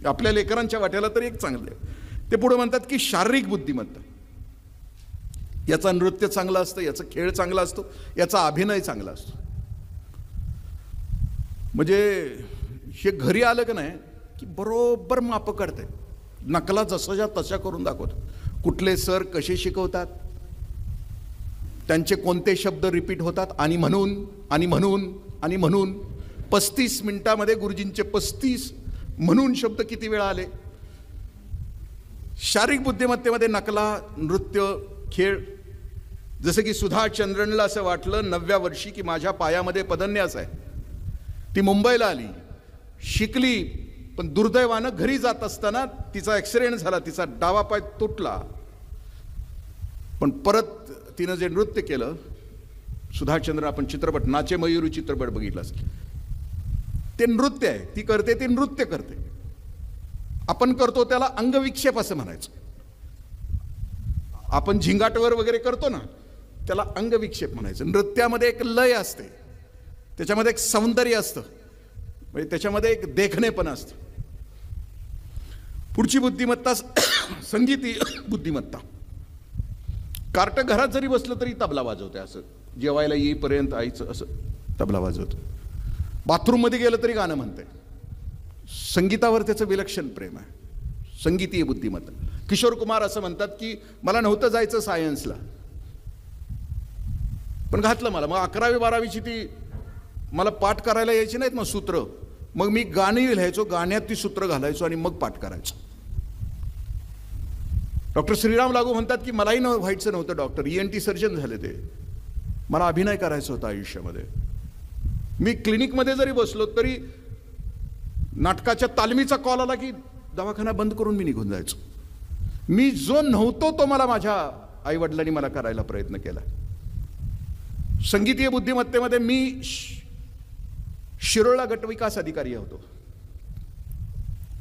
Speaker 1: आपल्या लेकरांच्या वाट्याला तरी एक चांगलं आहे. ते पुढे म्हणतात की शारीरिक बुद्धिमत्ता, याचा नृत्य चांगलं असतं, याचा खेळ चांगला असतो, याचा अभिनय चांगला असतो. म्हणजे हे घरी आलं का नाही की बरोबर माप करते, नकला जसाच्या तशा करून दाखवतो. कुठले सर कसे शिकवतात, त्यांचे कोणते शब्द रिपीट होतात, आणि म्हणून आणि म्हणून आणि म्हणून 35 मिनिटामध्ये गुरुजींचे 35 म्हणून शब्द किती वेळा आले. शारीरिक बुद्धिमत्तेमध्ये नकला, नृत्य, खेळ. जसं की सुधा चंद्रनला असं वाटलं 9व्या वर्षी की माझ्या पायामध्ये पदन्यास आहे. ती मुंबईला आली, शिकली, पण दुर्दैवानं घरी जात असताना तिचा ॲक्सिडेंट झाला, तिचा डावा पाय तुटला. पण परत तिनं जे नृत्य केलं, सुधाचंद्र, आपण चित्रपट नाचे मयुरी चित्रपट बघितला असेल, ते नृत्य आहे. ती करते, ती नृत्य करते. आपण करतो त्याला अंगविक्षेप असं म्हणायचं. आपण झिंगाटवर वगैरे करतो ना, त्याला अंगविक्षेप म्हणायचं. नृत्यामध्ये एक लय असते, त्याच्यामध्ये एक सौंदर्य असतं, म्हणजे त्याच्यामध्ये एक देखणेपण असतं. पुढची बुद्धिमत्ता संगीती बुद्धिमत्ता. कार्ट घरात जरी बसलं तरी तबला वाजवते, असं जेवायला येईपर्यंत आईचं असं तबला वाजवतो. बाथरूममध्ये गेलं तरी गाणं म्हणते. संगीतावर त्याचं विलक्षण प्रेम आहे. संगीतीय बुद्धिमत्ता. किशोर कुमार असं म्हणतात की मला नव्हतं जायचं सायन्सला, पण घातलं मला. मग 11वी-12वीची ती मला पाठ करायला यायची नाहीत मग सूत्र, मग मी गाणी लिहायचो, गाण्यात ती सूत्र घालायचो आणि मग पाठ करायचो. डॉक्टर श्रीराम लागू म्हणतात की मलाही व्हायचं नव्हतं डॉक्टर, ENT सर्जन झाले ते. मला अभिनय करायचा होता आयुष्यामध्ये. मी क्लिनिकमध्ये जरी बसलो तरी नाटकाच्या तालमीचा कॉल आला की दवाखाना बंद करून मी निघून जायचो. मी जो नव्हतो तो मला माझ्या आईवडिलांनी मला करायला प्रयत्न केला. संगीतीय बुद्धिमत्तेमध्ये मी शिरोळला गटविकास अधिकारी होतो.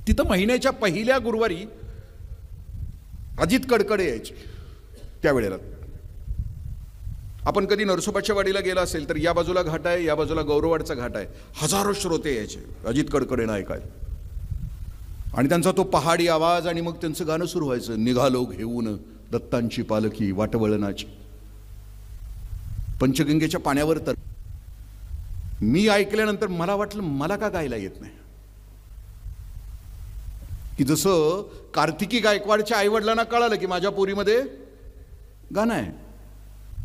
Speaker 1: तिथं महिन्याच्या पहिल्या गुरुवारी अजित कडकडे यायचे. त्यावेळेला आपण कधी नरसोबाच्या वाडीला गेला असेल तर या बाजूला घाट आहे, या बाजूला गौरवाडचा घाट आहे. हजारो श्रोते यायचे अजित कडकडेंना ऐकायला. आणि त्यांचा तो पहाडी आवाज आणि मग त्यांचं गाणं सुरू व्हायचं, निघालो घेऊन दत्तांची पालखी वाटवळणाची. पंचगंगेच्या पाण्यावर. तर मी ऐकल्यानंतर मला वाटलं मला का गायला येत नाही, की जसं कार्तिकी गायकवाडच्या आईवडिलांना कळालं की माझ्या पोरीमध्ये गाणं आहे,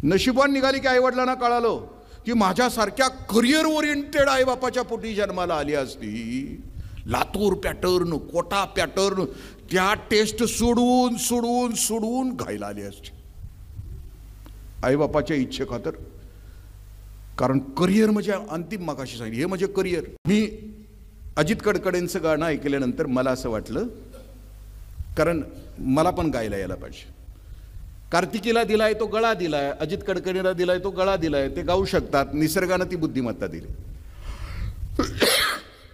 Speaker 1: नशिबान निघाली की आईवडिलांना कळालं की माझ्यासारख्या करिअर ओरिएंटेड आईबापाच्या पोटी जन्माला आली असती, लातूर पॅटर्न, कोटा पॅटर्न, त्या टेस्ट सोडून सोडून सोडून गायला आली असती आईबापाच्या इच्छेखातर. कारण करिअर म्हणजे अंतिम, मागाशी सांगितलं, हे म्हणजे करिअर. मी अजित कडकडेंचं गाणं ऐकल्यानंतर मला असं वाटलं, कारण मला पण गायला यायला पाहिजे. कार्तिकीला दिलाय तो गळा दिलाय, अजित कडकडेला दिलाय तो गळा दिलाय, ते गाऊ शकतात, निसर्गानं ती बुद्धिमत्ता दिली.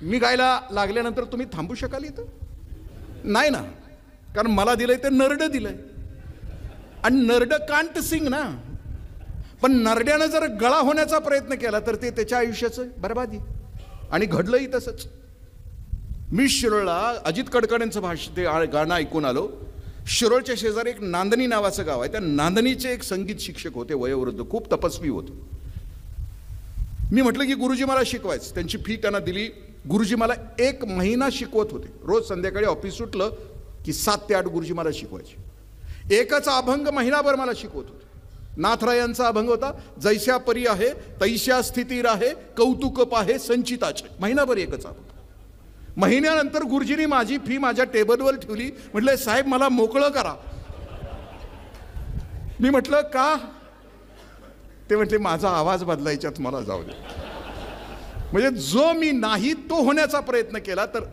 Speaker 1: मी गायला लागल्यानंतर तुम्ही थांबू शकाल इथं? नाही ना, कारण मला दिलंय ते नरड दिलंय, आणि नरड कांट सिंग ना. पण नरड्यानं जर गळा होण्याचा प्रयत्न केला तर ते त्याच्या आयुष्याचं बरबादी. आणि घडलंही तसंच. मी शिरोळला अजित कडकडेंचं भाषण ते गाणं ऐकून आलो. शिरोळच्या शेजारी एक नांदणी नावाचं गाव आहे, त्या नांदणीचे एक संगीत शिक्षक होते, वयोवृद्ध, खूप तपस्वी होते. मी म्हटलं की गुरुजी मला शिकवायचं, त्यांची फी त्यांना दिली. गुरुजी मला 1 महिना शिकवत होते. रोज संध्याकाळी ऑफिस सुटलं की 7 ते 8 गुरुजी मला शिकवायचे. एकच अभंग महिनाभर मला शिकवत होते. नाथरायांचा अभंग होता, जैस्या परी आहे तैस्या स्थिती राहे, कौतुक पाहे संचिताचे. महिनाभर एकच अभंग. महिन्यानंतर गुरुजींनी माझी फी माझ्या टेबलवर ठेवली. म्हटलं साहेब मला मोकळं करा. मी म्हटलं का? ते म्हटले माझा आवाज बदलायच्यात मला जाऊ दे. म्हणजे जो मी नाही तो होण्याचा प्रयत्न केला तर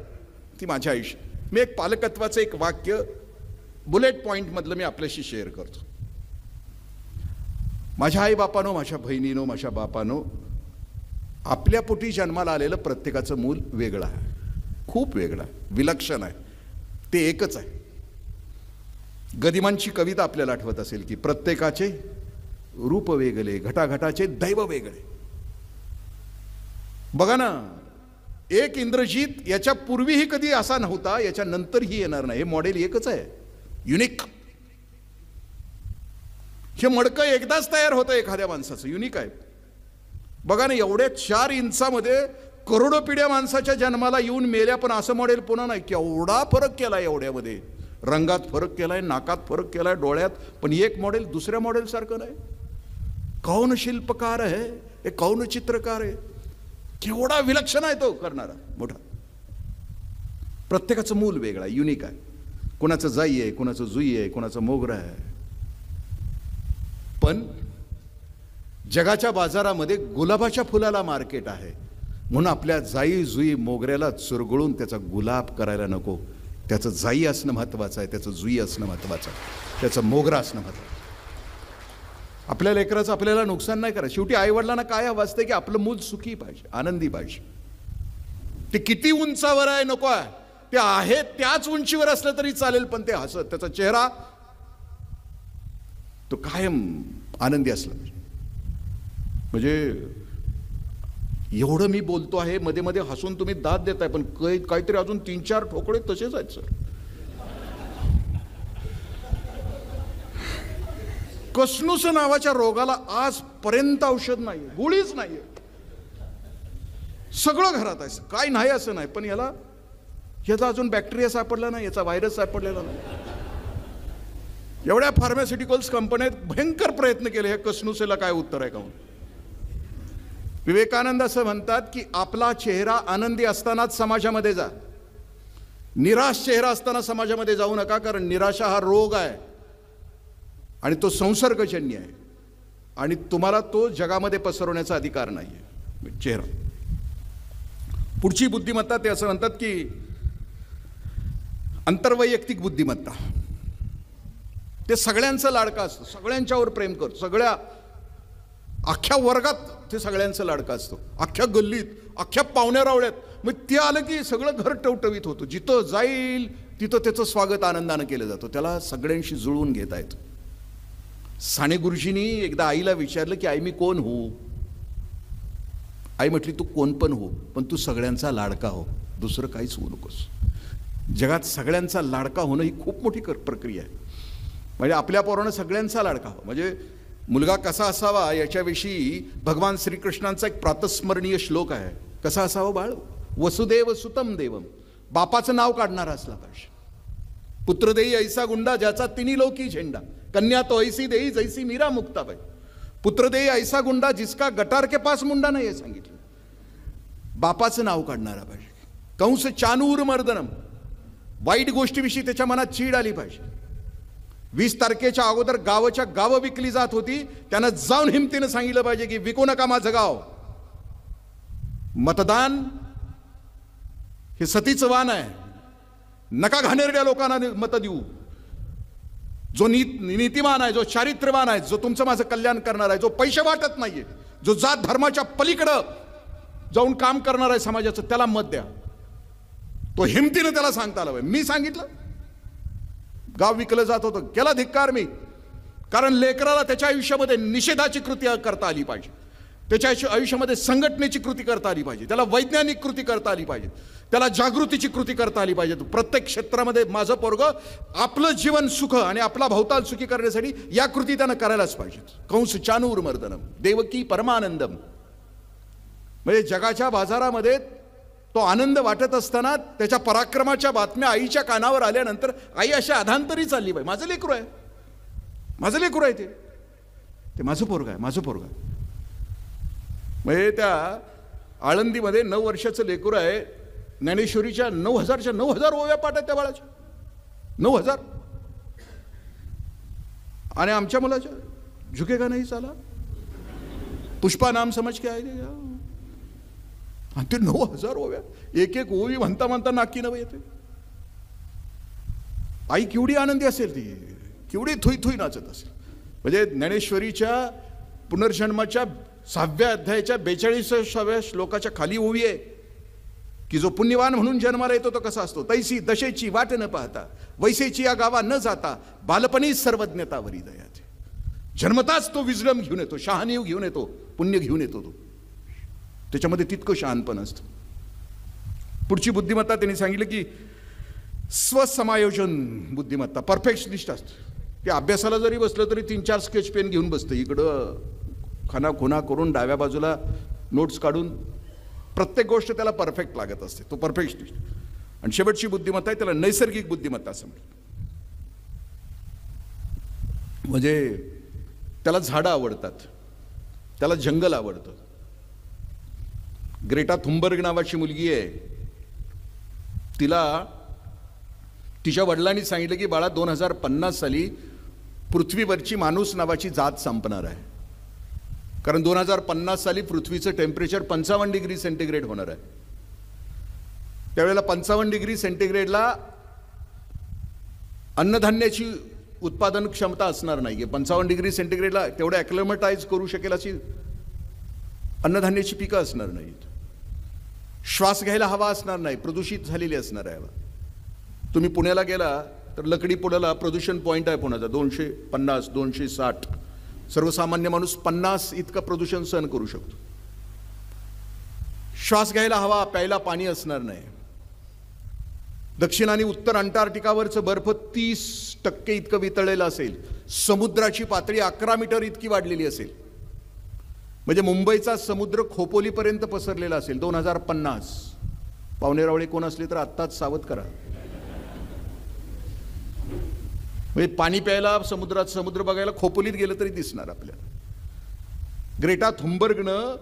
Speaker 1: ती माझ्या आयुष्य. मी एक पालकत्वाचं एक वाक्य बुलेट पॉइंट मधलं मी आपल्याशी शेअर करतो. माझ्या आईबापानो, माझ्या बहिणीनो, माझ्या बापानो, आपल्या पोटी जन्माला आलेलं प्रत्येकाचं मूल वेगळं आहे, खूप वेगळं आहे, विलक्षण आहे. ते एकच आहे. गदिमांची कविता आपल्याला आठवत असेल की प्रत्येकाचे रूप वेगळे, घटाघटाचे दैव वेगळे. बघा ना, एक इंद्रजित याच्या पूर्वीही कधी असा नव्हता, याच्या नंतरही येणार नाही. हे मॉडेल एकच आहे, युनिक. हे मडकं एकदाच तयार होतं एखाद्या माणसाचं, युनिक आहे. बघा ना, एवढ्या 4 इंचामध्ये करोडो पिढ्या माणसाच्या जन्माला येऊन मेल्या, पण असं मॉडेल पुन्हा नाही. केवढा फरक केलाय एवढ्यामध्ये. रंगात फरक केलाय, नाकात फरक केलाय, डोळ्यात. पण एक मॉडेल दुसऱ्या मॉडेल सारखं नाही. कौन शिल्पकार आहे, हे कौन चित्रकार आहे. केवढा विलक्षण आहे तो करणारा मोठा. प्रत्येकाचं मूल वेगळं आहे, युनिक आहे. कोणाचं जाई आहे, कोणाचं जुई आहे, कोणाचं मोगरा आहे. पण जगाच्या बाजारामध्ये गुलाबाच्या फुलाला मार्केट आहे, म्हणून आपल्या जाई जुई मोगऱ्याला चुरगळून त्याचा गुलाब करायला नको. त्याचं जाई असणं महत्वाचं आहे, त्याचं जुई असणं महत्वाचं आहे, त्याचं मोगरा असणं महत्वाचं. आपल्या लेकराचं आपल्याला नुकसान नाही करायचं. शेवटी आईवडिलांना काय हवं असतं की आपलं मूल सुखी पाहिजे, आनंदी पाहिजे. ते किती उंचावर आहे नको आहे, ते आहे त्याच उंचीवर असलं तरी चालेल, पण ते हसत, त्याचा चेहरा तो कायम आनंदी असला पाहिजे. म्हणजे एवढं मी बोलतो आहे, मध्ये मध्ये हसून तुम्ही दाद देताय, पण काहीतरी अजून 3-4 ठोकळे तसेच आहेत सर. कसनुस नावाच्या रोगाला आजपर्यंत औषध नाही, गोळीच नाही. सगळं घरात आहे, काय नाही असं नाही, पण याचा अजून बॅक्टेरिया सापडला नाही, याचा व्हायरस सापडलेला नाही. एवढ्या फार्मास्युटिकल्स कंपन्यात भयंकर प्रयत्न केले हे कसनुसेला काय उत्तर आहे का. विवेकानंद असं म्हणतात की आपला चेहरा आनंदी असतानाच समाजामध्ये जा, निराश चेहरा असताना समाजामध्ये जाऊ नका. कारण निराशा हा रोग आहे आणि तो संसर्गजन्य आहे आणि तुम्हाला तो जगामध्ये पसरवण्याचा अधिकार नाही आहे चेहरा. पुढची बुद्धिमत्ता ते असं म्हणतात की आंतरवैयक्तिक बुद्धिमत्ता. ते सगळ्यांचं लाडकं असतं, सगळ्यांच्यावर प्रेम करतो, सगळ्या अख्ख्या वर्गात ते सगळ्यांचं लाडकं असतं, अख्ख्या गल्लीत, अख्ख्या पाहुण्या रावळ्यात. मग ते आलं की सगळं घर टवटवीत होतं. जिथं जाईल तिथं त्याचं स्वागत आनंदानं केलं जातं. त्याला सगळ्यांशी जुळवून घेता येतं. साने गुरुजींनी एकदा आईला विचारलं की आई मी कोण हो. आई म्हटली तू कोण पण हो, पण तू सगळ्यांचा लाडका हो, दुसरं काहीच होऊ नकोस. जगात सगळ्यांचा लाडका होणं ही खूप मोठी प्रक्रिया आहे. म्हणजे आपल्या पोरानं सगळ्यांचा लाडका हो. म्हणजे मुलगा कसा असावा याच्याविषयी भगवान श्रीकृष्णांचा एक प्रातस्मरणीय श्लोक आहे. कसा असावा बाळ? वसुदेव सुतम देवम. बापाचं नाव काढणारा असला पाहिजे. पुत्र देई ऐसा गुंडा ज्याचा तिन्ही लोकी झेंडा. कन्या तो ऐसी देई जैसी मीरा मुक्ताबाई. पुत्र देई ऐसा गुंडा जिसका गटार के पास मुंडा नाही, हे सांगितलं. बापाचं नाव काढणारा पाहिजे. कंस चानूर मर्दनम. वाईट गोष्टीविषयी त्याच्या मनात चीड आली पाहिजे. 20 तारखेच्या अगोदर गावाच्या गावं विकली जात होती, त्यानं जाऊन हिमतीनं सांगितलं पाहिजे की विकू नका माझं गाव. मतदान हे सतीचं वाण आहे, नका घाणेरड्या लोकांना मत देऊ. जो नीतिमान आहे, जो चारित्र्यवान आहे, जो तुमचं माझं कल्याण करणार आहे, जो पैसे वाटत नाहीये, जो जात धर्माच्या पलीकडं जाऊन काम करणार आहे समाजाचं, त्याला मत द्या. तो हिमतीनं त्याला सांगता आलं पाहिजे. मी सांगितलं गाव विकलं जात होतं, केला धिक्कार मी. कारण लेकराला त्याच्या आयुष्यामध्ये निषेधाची कृती करता आली पाहिजे, त्याच्या आयुष्यामध्ये संघटनेची कृती करता आली पाहिजे, त्याला वैज्ञानिक कृती करता आली पाहिजे, त्याला जागृतीची कृती करता आली पाहिजे. प्रत्येक क्षेत्रामध्ये माझं पोरगं आपलं जीवन सुख आणि आपला भवताल सुखी करण्यासाठी या कृती त्यानं करायलाच पाहिजे. कंस चानूर मर्दनम देवकी परमानंदम. म्हणजे जगाच्या बाजारामध्ये तो आनंद वाटत असताना त्याच्या पराक्रमाच्या बातम्या आईच्या कानावर आल्यानंतर आई अशी अधांतरी चालली पाहिजे. माझं लेकरू आहे, माझं लेकरू आहे, ते माझं पोरगं आहे, माझं पोरगं आहे. म्हणजे त्या आळंदीमध्ये 9 वर्षाचं लेकरू आहे. ज्ञानेश्वरीच्या 9,000 ओव्या पाठ आहेत त्या बाळाच्या. 9,000. आणि आमच्या मुलाच्या झुकेगा नाही साला, पुष्पा नाम समज के आएगा. आणि ते 9,000 ओव्या, एक एक ओवी म्हणता म्हणता नाकी नवं येते. आई केवढी आनंदी असेल, ती केवढी थुई थुई नाचत असेल. म्हणजे ज्ञानेश्वरीच्या पुनर्जन्माच्या 6व्या अध्यायाच्या 42व्या श्लोकाच्या खाली ओवी आहे की जो पुण्यवान म्हणून जन्माला येतो तो कसा असतो. तैसी दशेची वाट न पाहता, वैसेची या गावा न जाता, बालपणी सर्वज्ञतावरी दयाचे. जन्मताच तो विजडम घेऊन येतो, शहाणीव घेऊन येतो, पुण्य घेऊन येतो. तो त्याच्यामध्ये तितकं शहाणपण असतं. पुढची बुद्धिमत्ता त्यांनी सांगितलं की स्वसमायोजन बुद्धिमत्ता, परफेक्शनिस्ट असतं. ते अभ्यासाला जरी बसलं तरी 3-4 स्केच पेन घेऊन बसतं, इकडं खाना करून डाव्या बाजूला नोट्स काढून. प्रत्येक गोष्ट त्याला परफेक्ट लागत असते, तो परफेक्शनिस्ट. आणि शेवटची बुद्धिमत्ता आहे त्याला नैसर्गिक बुद्धिमत्ता असं म्हणतात. म्हणजे त्याला झाडं आवडतात, त्याला जंगल आवडतं. ग्रेटा थुनबर्ग नावाची मुलगी आहे, तिला तिच्या वडिलांनी सांगितलं की बाळा 2050 साली पृथ्वीवरची माणूस नावाची जात संपणार आहे. कारण 2050 साली पृथ्वीचं टेम्परेचर 55 डिग्री सेंटीग्रेड होणार आहे. त्यावेळेला 55 डिग्री सेंटीग्रेडला अन्नधान्याची उत्पादन क्षमता असणार नाही. 55 डिग्री सेंटीग्रेडला तेवढं ॲक्लेमटाईज करू शकेल अशी अन्नधान्याची पिकं असणार नाहीत. श्वास घ्यायला हवा असणार नाही, प्रदूषित झालेली असणार आहे हवा. तुम्ही पुण्याला गेला तर लकडी पुण्याला प्रदूषण पॉईंट आहे पुण्याचा, 250, 260. सर्वसामान्य माणूस 50 इतकं प्रदूषण सहन करू शकतो. श्वास घ्यायला हवा, प्यायला पाणी असणार नाही. दक्षिण आणि उत्तर अंटार्क्टिकावरचं बर्फ 30% इतकं वितळलेलं असेल. समुद्राची पातळी 11 मीटर इतकी वाढलेली असेल. म्हणजे मुंबईचा समुद्र खोपोलीपर्यंत पसरलेला असेल 2050. पाहुणेरावळे कोण असले तर आत्ताच सावध करा. म्हणजे पाणी प्यायला समुद्रात, समुद्र बघायला खोपोलीत गेलं तरी दिसणार आपल्याला. ग्रेटा थुनबर्गनं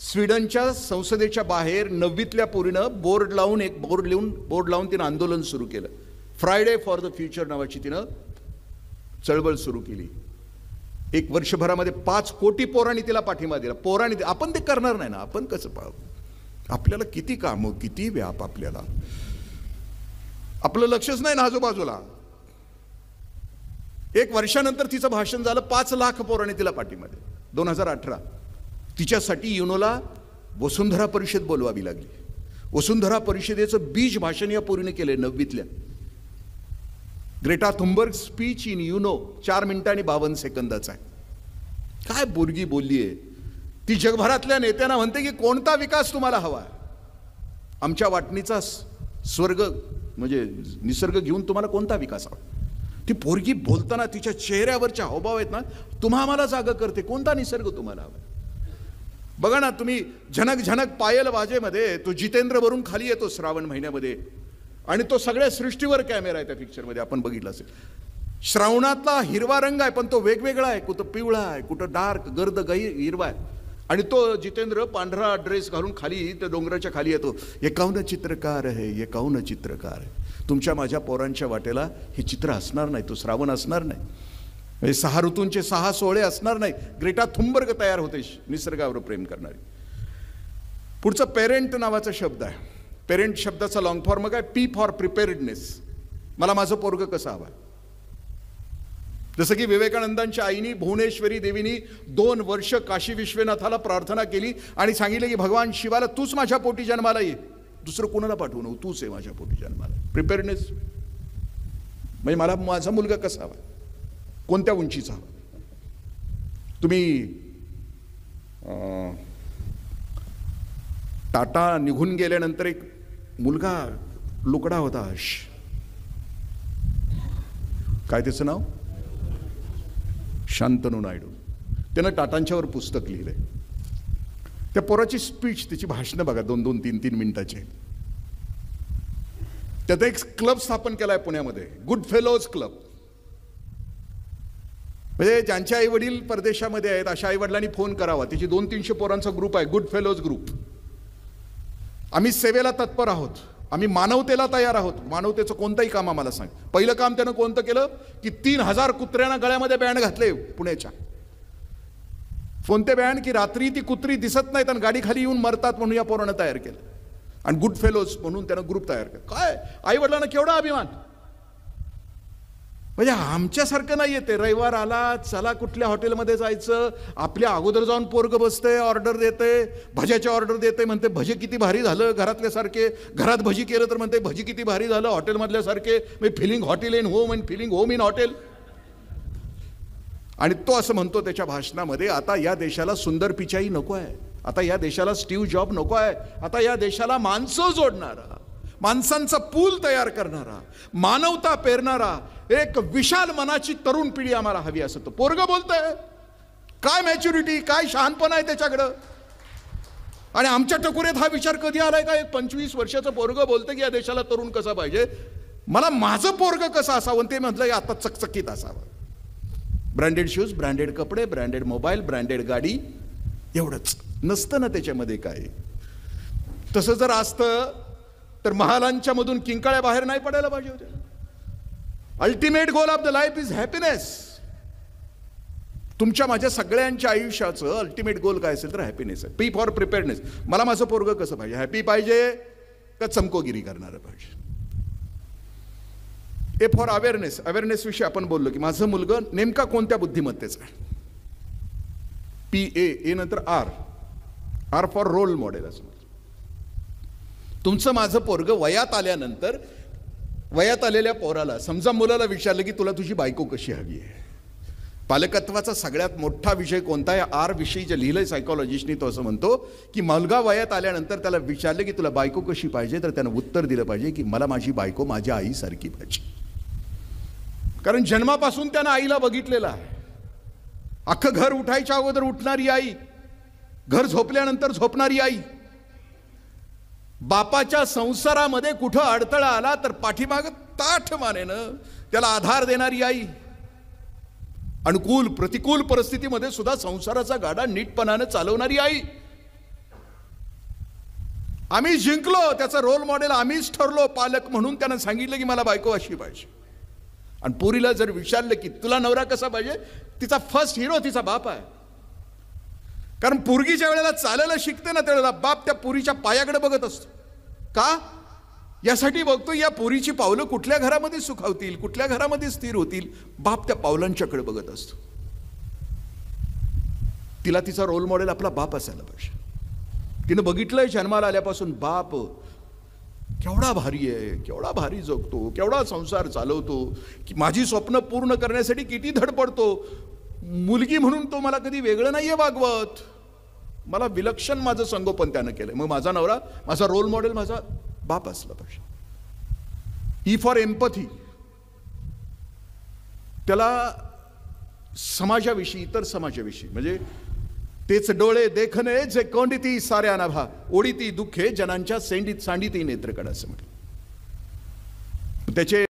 Speaker 1: स्वीडनच्या संसदेच्या बाहेर 9वीतल्या पोरीनं बोर्ड लावून तिनं आंदोलन सुरू केलं. फ्रायडे फॉर द फ्युचर नावाची तिनं चळवळ सुरू केली. 1 वर्षभरामध्ये 5 कोटी पोरांनी तिला पाठिंबा दिला. पोरांनी, आपण ते करणार नाही ना. आपण कसं पाहू, आपल्याला किती कामं, किती व्याप, आपल्याला आपलं लक्षच नाही ना आजूबाजूला. 1 वर्षानंतर तिचं भाषण झालं, 5 लाख पोरांनी तिला पाठिंबा दिला. 2018 तिच्यासाठी युनोला वसुंधरा परिषद बोलवावी लागली. वसुंधरा परिषदेचं बीज भाषण या पोरीने केले 9वीतल्या. Greta Thunberg speech in UNO 4 मिनिटं आणि 52 सेकंदाचा आहे. काय बोरगी बोलली आहे ती. जगभरातल्या नेत्यांना म्हणते की कोणता विकास तुम्हाला हवा आहे. आमच्या वाटणीचा स्वर्ग म्हणजे निसर्ग घेऊन तुम्हाला कोणता विकास हवा? ती पोरगी बोलताना तिच्या चेहऱ्यावरच्या हावभाव आहेत ना, तुम्हा आम्हाला जागा करते. कोणता निसर्ग तुम्हाला हवा? बघा ना तुम्ही, झनक झनक पायल वाजेमध्ये तो जितेंद्र वरून खाली येतो श्रावण महिन्यामध्ये, आणि तो सगळ्या सृष्टीवर कॅमेरा आहे त्या पिक्चरमध्ये, आपण बघितलं असेल. श्रावणातला हिरवा रंग आहे, पण तो वेगवेगळा आहे. कुठं पिवळा आहे, कुठं डार्क गर्द हिरवा आहे. आणि तो जितेंद्र पांढरा ड्रेस घालून खाली त्या डोंगराच्या खाली येतो. हे काऊन चित्रकार आहे, हे काऊन चित्रकार आहे. तुमच्या माझ्या पोरांच्या वाटेला हे चित्र असणार नाही, तो श्रावण असणार नाही, म्हणजे 6 ऋतूंचे 6 सोहळे असणार नाही. ग्रेटा थुंबर्ग तयार होते निसर्गावर प्रेम करणारी. पुढचं पेरेंट नावाचा शब्द आहे. पेरेंट शब्दाचा लॉंग फॉर्म काय? P for preparedness. मला माझं पोरग कसं हवं. जसं की विवेकानंदांच्या आईनी भुवनेश्वरी देवीनी 2 वर्ष काशी विश्वनाथाला प्रार्थना केली आणि सांगितलं की भगवान शिवाला तूच माझ्या पोटी जन्माला ये, दुसरं कोणाला पाठवू नको, तूच आहे माझ्या पोटी जन्माला. प्रिपेअर्डनेस म्हणजे मला माझा मुलगा कसा हवा, कोणत्या उंचीचा हवा. तुम्ही टाटा निघून गेल्यानंतर एक मुलगा लुकडा होता, काय त्याचं नाव, शांतनू नायडू. त्यानं टाटांच्यावर पुस्तक लिहिलंय. त्या पोराची स्पीच, त्याची भाषणं बघा, 2-2, 3-3 मिनिटाचे. त्यात एक क्लब स्थापन केलाय पुण्यामध्ये, गुड फेलोज क्लब. म्हणजे ज्यांचे आई वडील परदेशामध्ये आहेत अशा आई वडिलांनी फोन करावा. त्याची 200-300 पोरांचा ग्रुप आहे, गुड फेलोज ग्रुप. आम्ही सेवेला तत्पर आहोत, आम्ही मानवतेला तयार आहोत. मानवतेचं कोणतंही काम आम्हाला सांग. पहिलं काम त्यानं कोणतं केलं की 3000 कुत्र्यांना गळ्यामध्ये बँड घातले पुण्याच्या. कोणते बँड की रात्री ती कुत्री दिसत नाहीत आणि गाडी खाली येऊन मरतात म्हणून या पोरानं तयार केलं. आणि गुड फेलोज म्हणून त्यानं ग्रुप तयार केला. काय आई वडिलांना केवढा अभिमान. म्हणजे आमच्यासारखं नाही येते, रविवार आला चला कुठल्या हॉटेलमध्ये जायचं, आपल्या अगोदर जाऊन पोरग बसते, ऑर्डर देते, भज्याची ऑर्डर देते, म्हणते भजी किती भारी झालं, घरातल्यासारखे. घरात भजी केलं तर म्हणते भजी किती भारी झालं, हॉटेलमधल्यासारखे. Feeling hotel in home and feeling home in hotel. आणि तो असं म्हणतो त्याच्या भाषणामध्ये, आता या देशाला सुंदर पिचाई नको आहे, आता या देशाला स्टीव्ह जॉब नको आहे, आता या देशाला माणसं जोडणारा, माणसांचा पूल तयार करणारा, मानवता पेरणारा एक विशाल मनाची तरुण पिढी आम्हाला हवी, असं तो पोरग बोलतोय. काय मॅच्युरिटी, काय शहाणपणा आहे त्याच्याकडं. आणि आमच्या टकोऱ्यात हा विचार कधी आलाय का? एक 25 वर्षाचं पोरग बोलतं की या देशाला तरुण कसा पाहिजे, मला माझं पोरग कसं असावं. ते म्हटलं आता चकचकीत असावं. ब्रँडेड शूज, ब्रँडेड कपडे, ब्रँडेड मोबाईल, ब्रँडेड गाडी, एवढंच नसतं ना त्याच्यामध्ये काय. तसं जर असतं तर महालांच्या मधून किंकाळ्या बाहेर नाही पडायला पाहिजे होत्या. Ultimate goal of the life is happiness. तुमच्या माझ्या सगळ्यांच्या आयुष्याचं अल्टिमेट गोल काय असेल तर हॅपीनेस आहे. P for preparedness. मला माझं पोरग कसं पाहिजे, हॅपी पाहिजे का चमकोगिरी करणारं पाहिजे. A for awareness. अवेअरनेस विषयी आपण बोललो की माझं मुलगा नेमका कोणत्या बुद्धिमत्तेचा आहे. PA नंतर R फॉर रोल मॉडेल. असं तुमचं माझं पोरग वयात आल्यानंतर, वयात आलेल्या पोराला, समजा मुलाला विचारलं की तुला तुझी बायको कशी हवी आहे. पालकत्वाचा सगळ्यात मोठा विषय कोणता आहे, R विषयी जे लिहिलंय सायकोलॉजिस्टनी, तो असं म्हणतो की मुलगा वयात आल्यानंतर त्याला विचारलं की तुला बायको कशी पाहिजे, तर त्यानं उत्तर दिलं पाहिजे की मला माझी बायको माझ्या आईसारखी पाहिजे. कारण जन्मापासून त्यानं आईला बघितलेलं आहे. अख्खं घर उठायच्या अगोदर उठणारी आई, घर झोपल्यानंतर झोपणारी आई, बापाच्या संसारामध्ये कुठं अडथळा आला तर पाठीमाग ताठ मानेनं त्याला आधार देणारी आई, अनुकूल प्रतिकूल परिस्थितीमध्ये सुद्धा संसाराचा गाडा नीटपणानं चालवणारी आई. आम्ही जिंकलो, त्याचा रोल मॉडेल आम्हीच ठरलो पालक म्हणून. त्यानं सांगितलं की मला बायको अशी पाहिजे. आणि पोरीला जर विचारलं की तुला नवरा कसा पाहिजे, तिचा फर्स्ट हिरो तिचा बाप आहे. कारण पोरगी ज्या वेळेला चालायला शिकते ना त्यावेळेला बाप त्या पोरीच्या पायाकडे बघत असतो. का? यासाठी बघतो या पोरीची पावलं कुठल्या घरामध्ये सुखावतील, कुठल्या घरामध्ये स्थिर होतील. बाप त्या पावलांच्याकडे बघत असतो. तिला तिचा रोल मॉडेल आपला बाप असायला पाहिजे. तिनं बघितलंय जन्माला आल्यापासून बाप केवढा भारी आहे, केवढा भारी जगतो, केवढा संसार चालवतो, की माझी स्वप्न पूर्ण करण्यासाठी किती धडपडतो. मुलगी म्हणून तो मला कधी वेगळं नाहीये वागवत, मला विलक्षण माझं संगोपन त्यानं केलंय. मग माझा नवरा, माझा रोल मॉडेल माझा बाप असला पाहिजे. ई फॉर एम्पथी, त्याला समाजाविषयी, इतर समाजाविषयी, म्हणजे तेच डोळे देखणे जे कोंडिती साऱ्या नभा, ओढीती दुःखे जनांच्या सांडिती नेत्रकड, असं म्हटलं. त्याचे